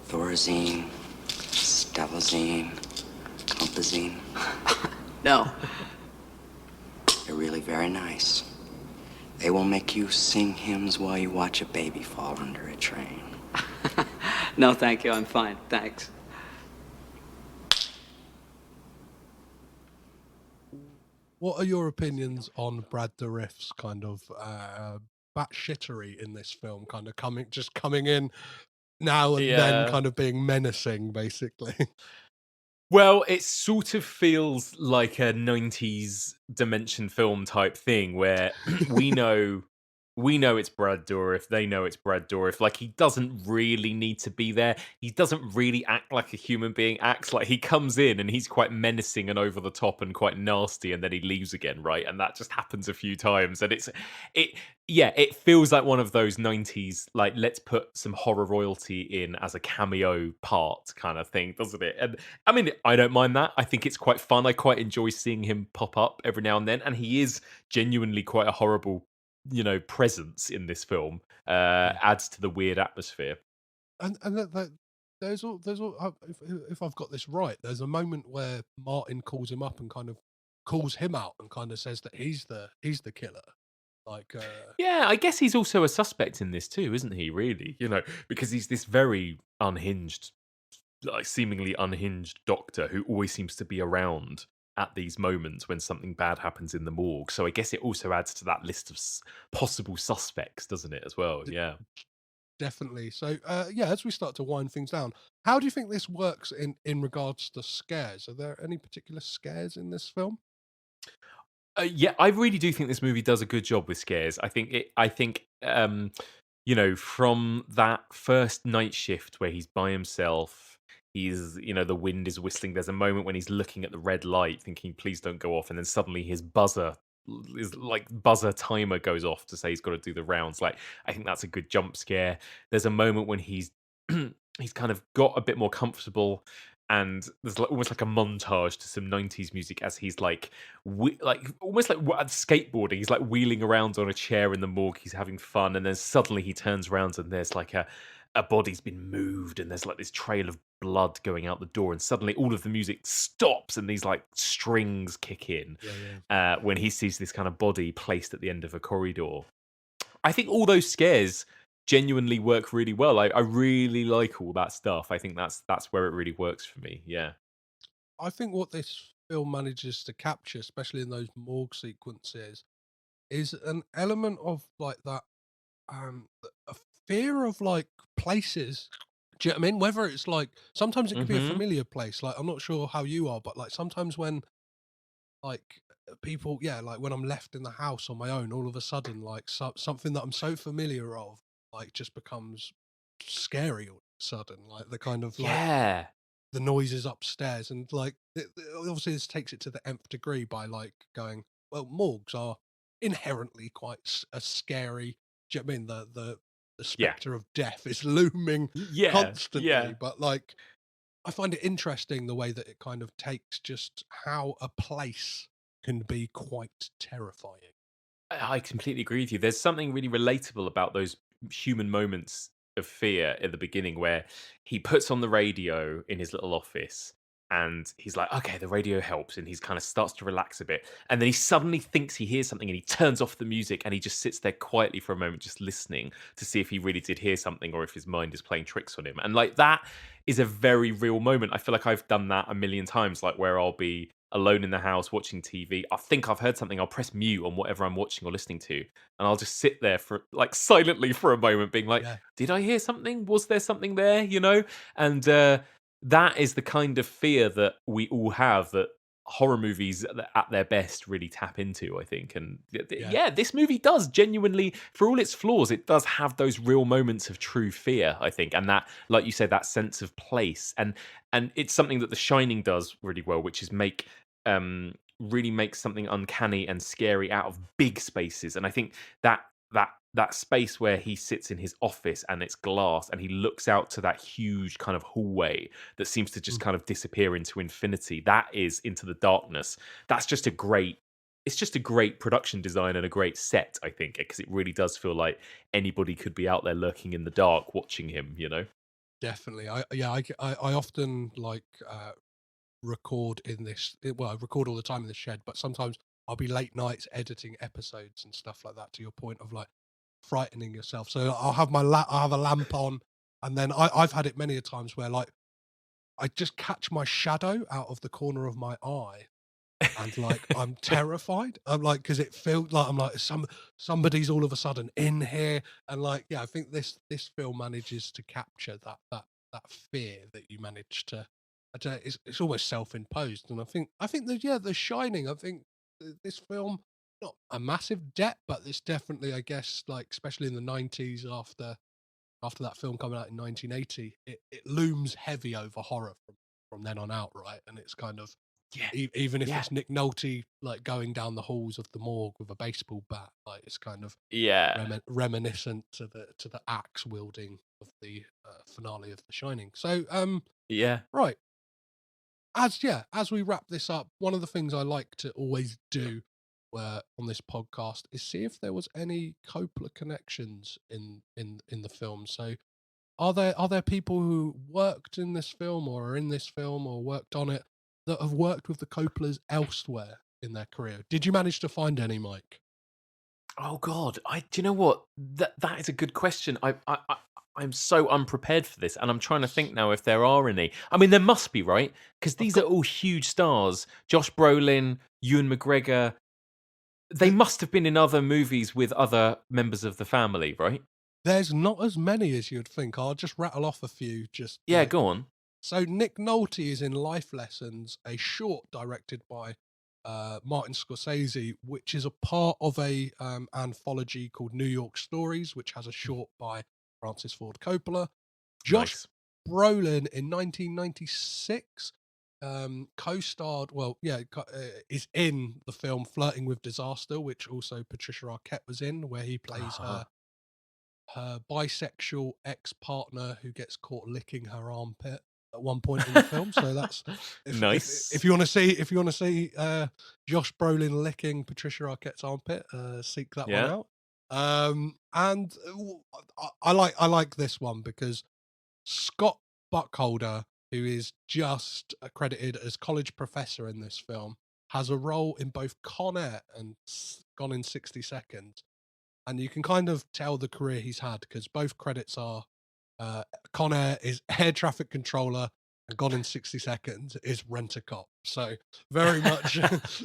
Thorazine, Stellazine, Compazine? No. They're really very nice. They will make you sing hymns while you watch a baby fall under a train. No, thank you. I'm fine. Thanks. What are your opinions on Brad Dourif's kind of batshittery in this film? Kind of coming in now and then, kind of being menacing, basically. Well, it sort of feels like a 90s dimension film type thing where we know it's Brad Dourif, they know it's Brad Dourif. Like, he doesn't really need to be there. He doesn't really act like a human being acts. Like, he comes in and he's quite menacing and over the top and quite nasty, and then he leaves again, right? And that just happens a few times. And it feels like one of those 90s, like, let's put some horror royalty in as a cameo part kind of thing, doesn't it? And I mean, I don't mind that. I think it's quite fun. I quite enjoy seeing him pop up every now and then. And he is genuinely quite a horrible, presence in this film. Adds to the weird atmosphere. And there's all if I've got this right, there's a moment where Martin calls him up and kind of calls him out and kind of says that he's the killer. Like, yeah, I guess he's also a suspect in this too, isn't he? Really, because he's this very unhinged, like seemingly unhinged doctor who always seems to be around at these moments when something bad happens in the morgue. So I guess it also adds to that list of possible suspects, doesn't it, as well? Yeah. Definitely. So, as we start to wind things down, how do you think this works in regards to scares? Are there any particular scares in this film? Yeah, I really do think this movie does a good job with scares. I think from that first night shift where he's by himself, he's, the wind is whistling. There's a moment when he's looking at the red light thinking, please don't go off. And then suddenly his buzzer timer goes off to say he's got to do the rounds. Like, I think that's a good jump scare. There's a moment when he's kind of got a bit more comfortable, and there's almost like a montage to some 90s music as he's almost like skateboarding. He's like wheeling around on a chair in the morgue. He's having fun, and then suddenly he turns around and there's like a body's been moved, and there's like this trail of blood going out the door, and suddenly all of the music stops and these like strings kick in when he sees this kind of body placed at the end of a corridor. I think all those scares genuinely work really well. I really like all that stuff. I think that's where it really works for me. Yeah. I think what this film manages to capture, especially in those morgue sequences, is an element of like that a fear of like places. Do you know what I mean? Whether it's like, sometimes it could be a familiar place. Like, I'm not sure how you are, but like sometimes when like people, like when I'm left in the house on my own, all of a sudden, like something that I'm so familiar of, like just becomes scary all of a sudden. Like the kind of like the noises upstairs, and like obviously this takes it to the nth degree by like going, well, morgues are inherently quite a scary. Do you know what I mean? The spectre of death is looming constantly, but like I find it interesting the way that it kind of takes just how a place can be quite terrifying. I completely agree with you. There's something really relatable about those human moments of fear at the beginning where he puts on the radio in his little office and he's like, okay, the radio helps, and he's kind of starts to relax a bit, and then he suddenly thinks he hears something and he turns off the music and he just sits there quietly for a moment just listening to see if he really did hear something or if his mind is playing tricks on him. And like, that is a very real moment. I feel like I've done that a million times, like where I'll be alone in the house watching TV. I think I've heard something. I'll press mute on whatever I'm watching or listening to, and I'll just sit there for like silently for a moment being like, did I hear something? Was there something there? And that is the kind of fear that we all have, that horror movies at their best really tap into, I think. And this movie does genuinely, for all its flaws, it does have those real moments of true fear, I think. And that, like you say, that sense of place. And it's something that The Shining does really well, which is really make something uncanny and scary out of big spaces. And I think that that space where he sits in his office and it's glass and he looks out to that huge kind of hallway that seems to just kind of disappear into infinity. That is into the darkness. That's just a great it's just a great production design and a great set, I think, because it really does feel like anybody could be out there lurking in the dark watching him, you know? Definitely. I often like record in this. Well, I record all the time in the shed, but sometimes I'll be late nights editing episodes and stuff like that. To your point of like frightening yourself, so I'll have I'll have a lamp on, and then I've had it many a times where like I just catch my shadow out of the corner of my eye. And like I'm terrified. I'm like, because it feels like I'm like somebody's all of a sudden in here, and like I think this film manages to capture that fear that you manage to. I don't know, it's almost self-imposed, and I think that The Shining. I think this film, not a massive debt, but it's definitely, I guess, like especially in the '90s after that film coming out in 1980, it looms heavy over horror from then on out, right? And it's kind of. Even if it's Nick Nolte like going down the halls of the morgue with a baseball bat, like it's kind of reminiscent to the axe wielding of the finale of The Shining. So right, as we wrap this up, one of the things I like to always do on this podcast is see if there was any Coppola connections in the film. So are there people who worked in this film or are in this film or worked on it that have worked with the Coppolas elsewhere in their career? Did you manage to find any, Mike? Oh God, do you know what? That is a good question. I'm so unprepared for this, and I'm trying to think now if there are any. I mean, there must be, right? Because these are all huge stars. Josh Brolin, Ewan McGregor. They must have been in other movies with other members of the family, right? There's not as many as you'd think. I'll just rattle off a few. Go on. So Nick Nolte is in Life Lessons, a short directed by Martin Scorsese, which is a part of a anthology called New York Stories, which has a short by Francis Ford Coppola. Josh Brolin in 1996 co-starred, is in the film Flirting with Disaster, which also Patricia Arquette was in, where he plays her bisexual ex-partner who gets caught licking her armpit at one point in the film. So that's nice. If you want to see Josh Brolin licking Patricia Arquette's armpit, seek that one out. And I like this one because Scott Buckholder, who is just accredited as college professor in this film, has a role in both Con Air and Gone in 60 Seconds. And you can kind of tell the career he's had because both credits are Con Air is air traffic controller and Gone in 60 Seconds is Rent-A-Cop. So very much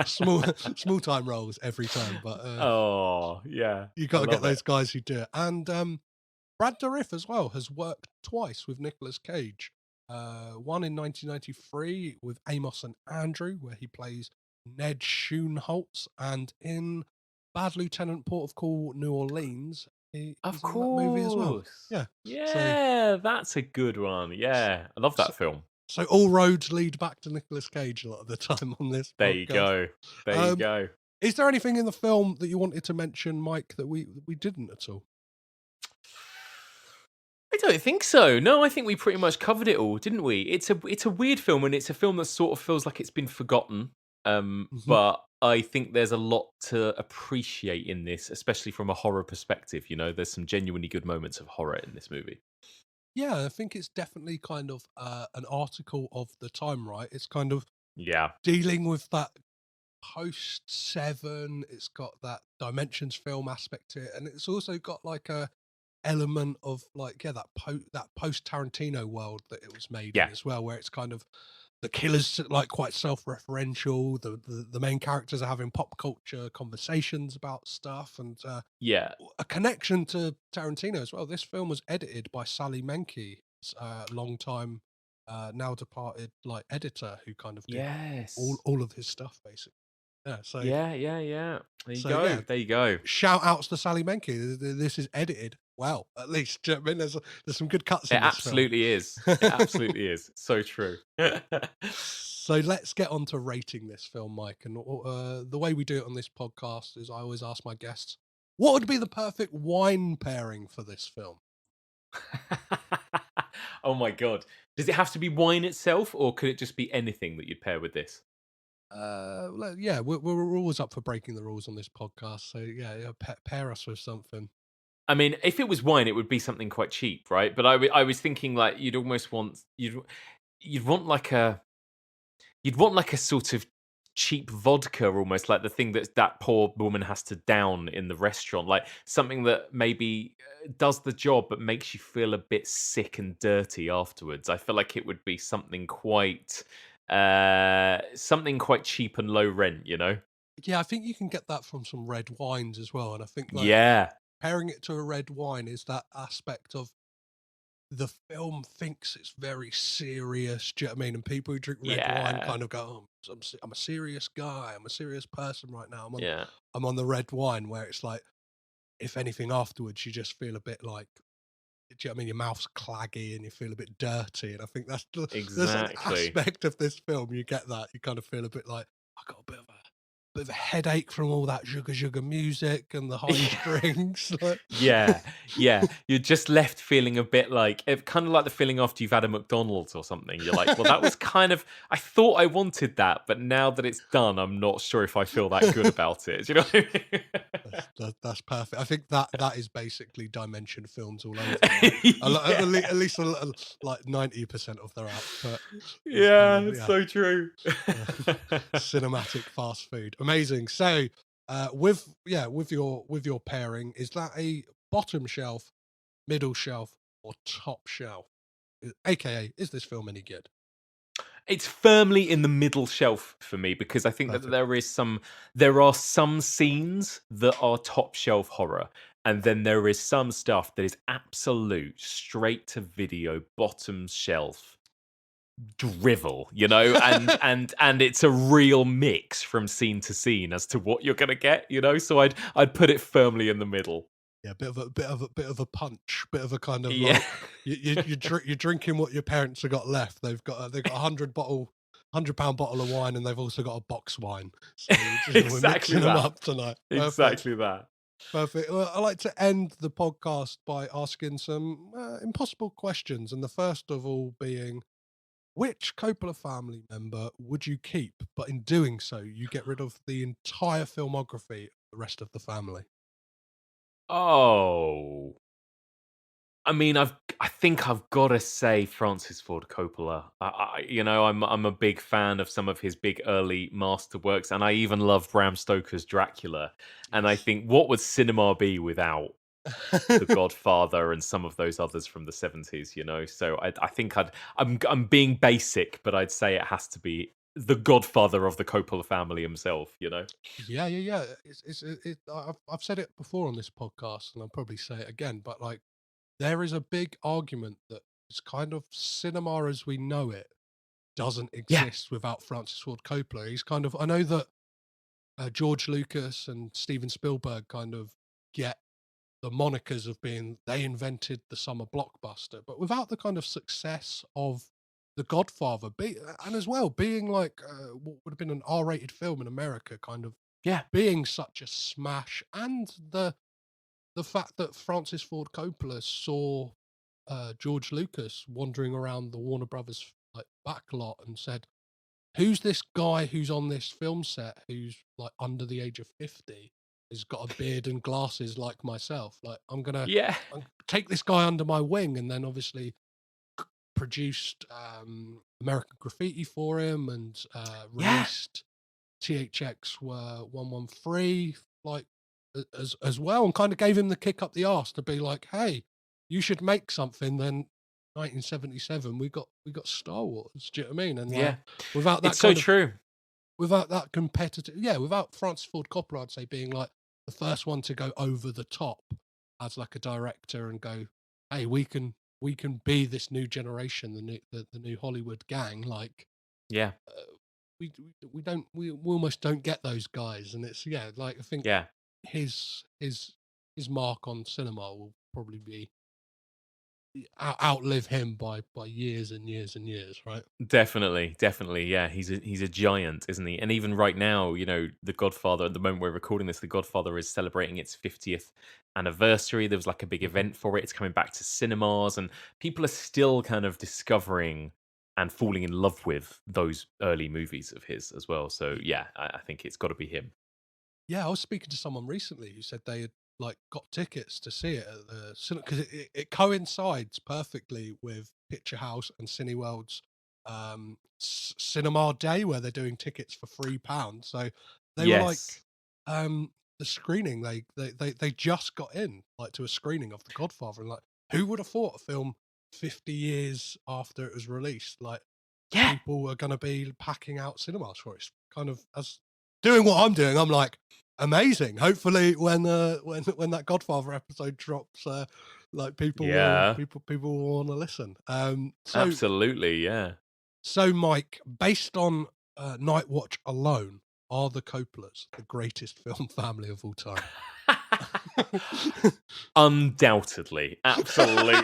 small time roles every time. But you got to get those guys who do it. And Brad Dourif as well has worked twice with Nicolas Cage. One in 1993 with Amos and Andrew, where he plays Ned Schoenholtz, and in Bad Lieutenant Port of Call, New Orleans. Of course. Movie as well. Yeah, that's a good one. Yeah, I love that film. So all roads lead back to Nicolas Cage a lot of the time on this. There you go. There you go. Is there anything in the film that you wanted to mention, Mike, that we didn't at all? I don't think so. No, I think we pretty much covered it all, didn't we? It's a weird film, and it's a film that sort of feels like it's been forgotten. But I think there's a lot to appreciate in this, especially from a horror perspective. You know, there's some genuinely good moments of horror in this movie. Yeah, I think it's definitely kind of an article of the time, right? It's kind of dealing with that post-7. It's got that Dimensions film aspect to it, and it's also got like a element of like that post Tarantino world that it was made in as well, where it's kind of the killer's like quite self-referential. The main characters are having pop culture conversations about stuff, and a connection to Tarantino as well. This film was edited by Sally Menke, long time now departed like editor, who kind of did all of his stuff basically. Yeah. So There you go. Shout outs to Sally Menke. This is edited well, at least. Do you know what I mean? There's some good cuts in this film. It absolutely is. So true. So let's get on to rating this film, Mike. And the way we do it on this podcast is I always ask my guests What would be the perfect wine pairing for this film? Oh my god. Does it have to be wine itself, or could it just be anything that you'd pair with this? Yeah, we're always up for breaking the rules on this podcast. So yeah, pair us with something. I mean, if it was wine, it would be something quite cheap, right? But I was thinking like you'd almost want you'd want like a you'd want like a sort of cheap vodka, almost like the thing that poor woman has to down in the restaurant, like something that maybe does the job but makes you feel a bit sick and dirty afterwards. I feel like it would be something quite cheap and low rent, you know? Yeah, I think you can get that from some red wines as well. And I think like Yeah, pairing it to a red wine is that aspect of the film thinks it's very serious. Do you know what I mean? And people who drink red wine yeah, kind of go, "Oh, I'm a serious guy. I'm a serious person right now. yeah. I'm on the red wine," where it's like, if anything, afterwards you just feel a bit like, do you know what I mean? Your mouth's claggy and you feel a bit dirty. And I think there's an Exactly. aspect of this film. You get that. You kind of feel a bit like, I got bit of a headache from all that sugar music and the high strings. Like, Yeah, yeah. You're just left feeling a bit like kind of like the feeling after you've had a McDonald's or something. You're like, well, that was kind of. I thought I wanted that, but now that it's done, I'm not sure if I feel that good about it. Do you know what I mean? that's perfect. I think that is basically Dimension films all over. At least like 90% of their output. Yeah, it's so true. Cinematic fast food, amazing. So, with your pairing, is that a bottom shelf, middle shelf, or top shelf? AKA, is this film any good? It's firmly in the middle shelf for me because I think that Perfect. there are some scenes that are top shelf horror, and then there is some stuff that is absolute straight to video bottom shelf drivel, you know, and it's a real mix from scene to scene as to what you're gonna get, you know. So I'd put it firmly in the middle. Yeah, bit of a punch, bit of a kind of Yeah, like you're drinking what your parents have got left. They've got £100 bottle of wine, and they've also got a box wine. So we're exactly mixing them that. up tonight. Perfect, Exactly that. perfect. Well, I like to end the podcast by asking some impossible questions, and the first of all being, which Coppola family member would you keep? But in doing so, you get rid of the entire filmography of the rest of the family. Oh. I mean, I think I've got to say Francis Ford Coppola. You know, I'm a big fan of some of his big early masterworks, and I even love Bram Stoker's Dracula. And I Yes. think what would cinema be without The Godfather and some of those others from the 70s? You know, so I think I'm being basic, but I'd say it has to be the Godfather of the Coppola family himself. You know, Yeah. I've said it before on this podcast, and I'll probably say it again. But like, there is a big argument that it's kind of cinema as we know it doesn't yeah, exist without Francis Ford Coppola. He's kind of, I know that George Lucas and Steven Spielberg kind of get the monikers of being they invented the summer blockbuster, but without the kind of success of The Godfather, and as well being like what would have been an R-rated film in America, kind of yeah, being such a smash, and the fact that Francis Ford Coppola saw George Lucas wandering around the Warner Brothers like backlot and said, "Who's this guy who's on this film set who's like under the age of 50? Has got a beard and glasses like myself. Like yeah, take this guy under my wing," and then obviously produced American Graffiti for him, and yeah, released THX 113 like as well, and kind of gave him the kick up the arse to be like, "Hey, you should make something." Then 1977, we got Star Wars. Do you know what I mean? And like yeah. without that It's so kind of true. without that competitive, yeah, without Francis Ford Coppola, I'd say being like the first one to go over the top as like a director and go, "Hey, we can be this new generation, the new Hollywood gang." Like Yeah, we almost don't get those guys, and it's yeah, like I think yeah. his his mark on cinema will probably be outlive him by years and years and years, right? Definitely. Yeah, he's a giant, isn't he? And even right now, The Godfather. At the moment we're recording this, The Godfather is celebrating its 50th anniversary. There was like a big event for it. It's coming back to cinemas, and people are still kind of discovering and falling in love with those early movies of his as well. So yeah, I think it's got to be him. Yeah, I was speaking to someone recently who said they had got tickets to see it at the cinema because it coincides perfectly with Picture House and Cineworld's cinema day where they're doing tickets for £3. So they were like, the screening they just got in to a screening of The Godfather, and who would have thought a film 50 years after it was released, people are going to be packing out cinemas for it. It's kind of, as doing what I'm doing, I'm like, amazing. Hopefully when that Godfather episode drops, people will want to listen. Absolutely, yeah. So Mike, based on Nightwatch alone, are the Coppolas the greatest film family of all time? Undoubtedly, absolutely.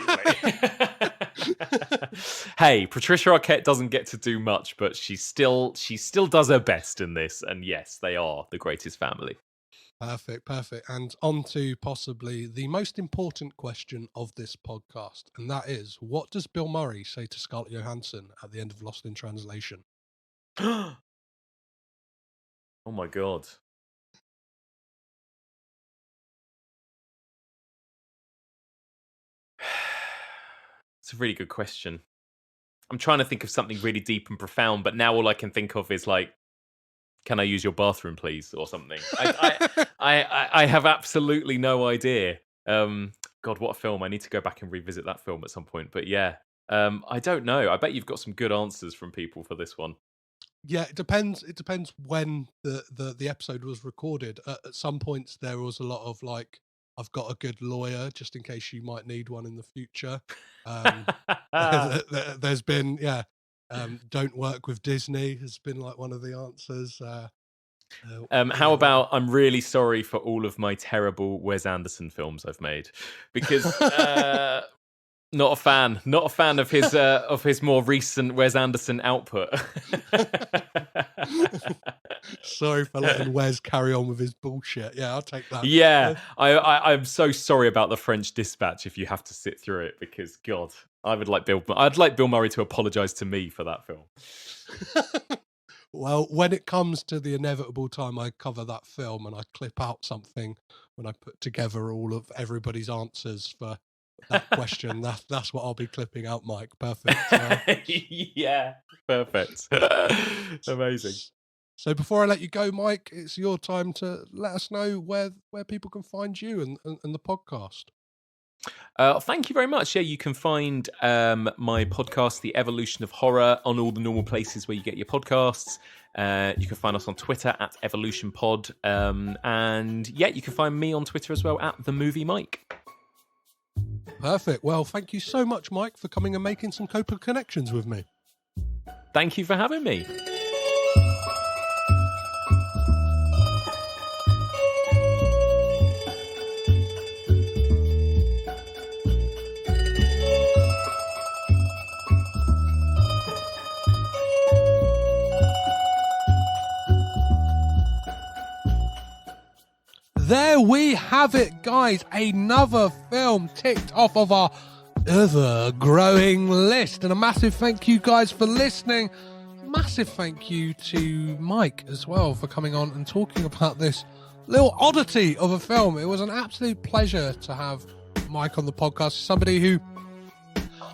Hey, Patricia Arquette doesn't get to do much, but she still does her best in this, and yes, they are the greatest family. Perfect. And on to possibly the most important question of this podcast, and that is, what does Bill Murray say to Scarlett Johansson at the end of Lost in Translation? Oh my God. It's a really good question. I'm trying to think of something really deep and profound, but now all I can think of is can I use your bathroom, please, or something? I have absolutely no idea. God, what a film! I need to go back and revisit that film at some point. But yeah, I don't know. I bet you've got some good answers from people for this one. Yeah, it depends. It depends when the episode was recorded. At some points, there was a lot of I've got a good lawyer just in case you might need one in the future. There's been, don't work with Disney has been one of the answers. How about I'm really sorry for all of my terrible Wes Anderson films I've made, because not a fan of his more recent Wes Anderson output. Sorry for letting Wes carry on with his bullshit. Yeah, I'll take that. Yeah, I'm so sorry about The French Dispatch if you have to sit through it, because God, I'd like Bill Murray to apologise to me for that film. Well, when it comes to the inevitable time I cover that film and I clip out something when I put together all of everybody's answers for that question, that's what I'll be clipping out, Mike. Perfect. Yeah, perfect. Amazing. So before I let you go, Mike, it's your time to let us know where people can find you and the podcast. Thank you very much. Yeah, you can find my podcast, The Evolution of Horror, on all the normal places where you get your podcasts. You can find us on Twitter at EvolutionPod. And yeah, you can find me on Twitter as well at The Movie Mike. Perfect. Well, thank you so much, Mike, for coming and making some Coppola connections with me. Thank you for having me. There we have it, guys. Another film ticked off of our ever-growing list. And a massive thank you, guys, for listening. Massive thank you to Mike as well for coming on and talking about this little oddity of a film. It was an absolute pleasure to have Mike on the podcast. Somebody who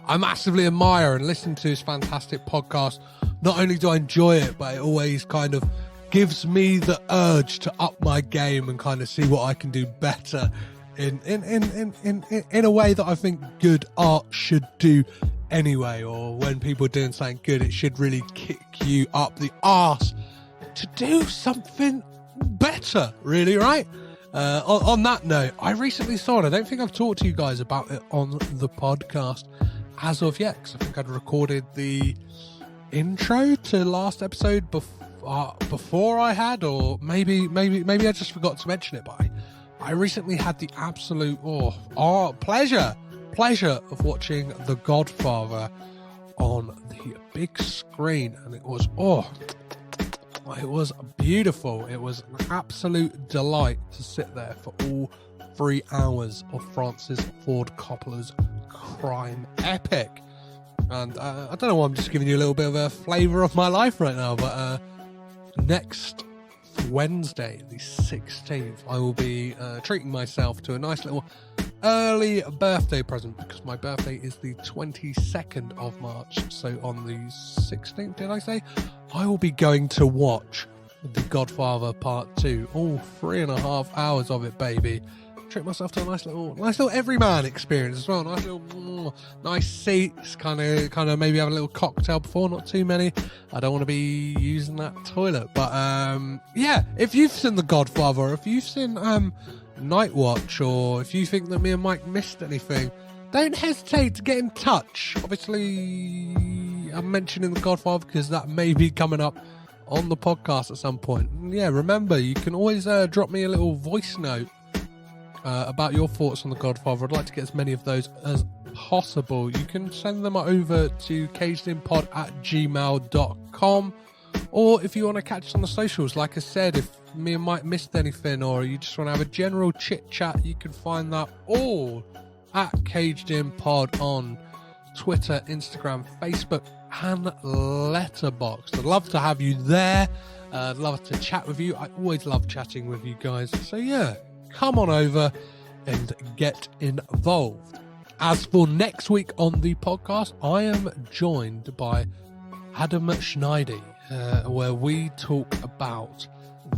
I massively admire and listen to his fantastic podcast. Not only do I enjoy it, but it always kind of gives me the urge to up my game and kind of see what I can do better in a way that I think good art should do anyway, or when people are doing something good, it should really kick you up the arse to do something better, really, right? On that note, I recently saw it. I don't think I've talked to you guys about it on the podcast as of yet, because I think I'd recorded the intro to last episode before I had, or maybe I just forgot to mention it, but I recently had the absolute pleasure pleasure of watching The Godfather on the big screen, and it was beautiful. It was an absolute delight to sit there for all 3 hours of Francis Ford Coppola's crime epic. And I don't know why I'm just giving you a little bit of a flavour of my life right now, but next Wednesday, the 16th, I will be treating myself to a nice little early birthday present, because my birthday is the 22nd of March. So on the 16th, did I say? I will be going to watch The Godfather Part 2, all 3.5 hours of it, baby. Treat myself to a nice little everyman experience as well. Nice seats, kind of maybe have a little cocktail before, not too many. I don't want to be using that toilet, but yeah. If you've seen The Godfather, or if you've seen Nightwatch, or if you think that me and Mike missed anything, don't hesitate to get in touch. Obviously, I'm mentioning The Godfather because that may be coming up on the podcast at some point. And yeah, remember, you can always drop me a little voice note about your thoughts on The Godfather. I'd like to get as many of those as possible. You can send them over to cagedinpod@gmail.com, or if you want to catch us on the socials, like I said, if me and Mike missed anything, or you just want to have a general chit chat, you can find that all at cagedinpod on Twitter, Instagram, Facebook and Letterboxd. I'd love to have you there. I'd love to chat with you. I always love chatting with you guys, so yeah, come on over and get involved. As for next week on the podcast, I am joined by Adam Schneider, where we talk about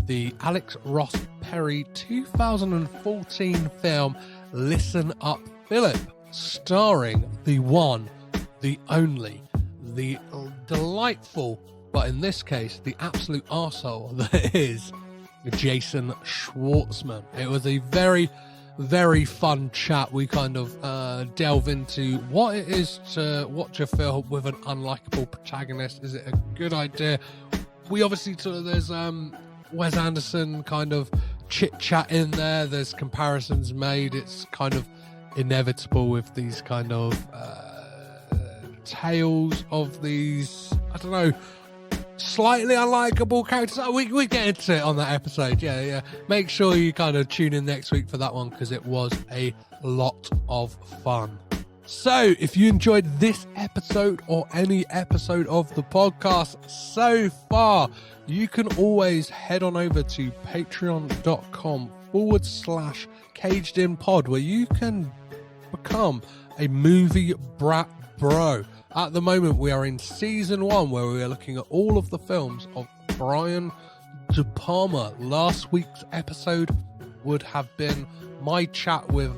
the Alex Ross Perry 2014 film Listen Up Philip, starring the one, the only, the delightful, but in this case, the absolute arsehole that is Jason Schwartzman. It was a very, very fun chat. We kind of delve into what it is to watch a film with an unlikable protagonist. Is it a good idea? We obviously there's Wes Anderson kind of chit chat in there. There's comparisons made. It's kind of inevitable with these kind of tales of these, I don't know, slightly unlikable characters. We get into it on that episode. Yeah. Make sure you kind of tune in next week for that one, because it was a lot of fun. So if you enjoyed this episode or any episode of the podcast so far, you can always head on over to patreon.com/cagedinpod, where you can become a movie brat bro. At the moment, we are in season 1, where we are looking at all of the films of Brian De Palma. Last week's episode would have been my chat with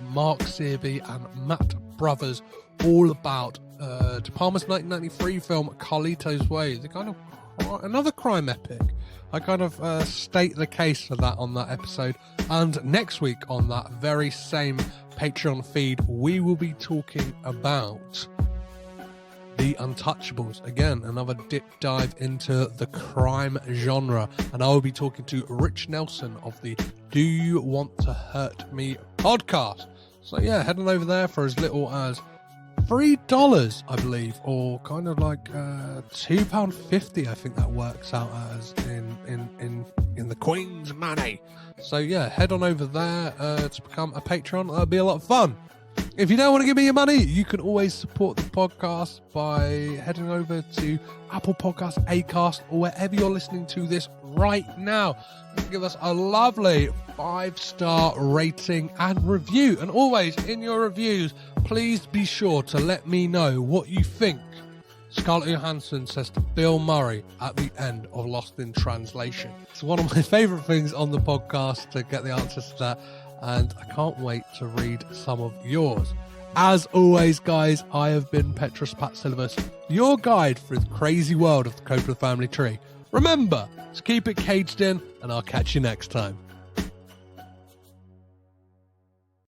Mark Searby and Matt Brothers, all about De Palma's 1993 film Carlito's Way, the kind of another crime epic. I kind of state the case for that on that episode. And next week on that very same Patreon feed, we will be talking about The Untouchables. Again, another dip dive into the crime genre. And I will be talking to Rich Nelson of the Do You Want to Hurt Me podcast. So yeah, heading over there for as little as $3, I believe, or kind of like £2.50. I think that works out as in the Queen's money. So yeah, head on over there to become a patron. That'll be a lot of fun. If you don't want to give me your money, you can always support the podcast by heading over to Apple Podcasts, Acast, or wherever you're listening to this right now. Give us a lovely 5-star rating and review. And always, in your reviews, please be sure to let me know what you think Scarlett Johansson says to Bill Murray at the end of Lost in Translation. It's one of my favourite things on the podcast to get the answers to that, and I can't wait to read some of yours. As always, guys, I have been Petrus Patsilivus, your guide through the crazy world of the Coppola family tree. Remember to keep it caged in, and I'll catch you next time.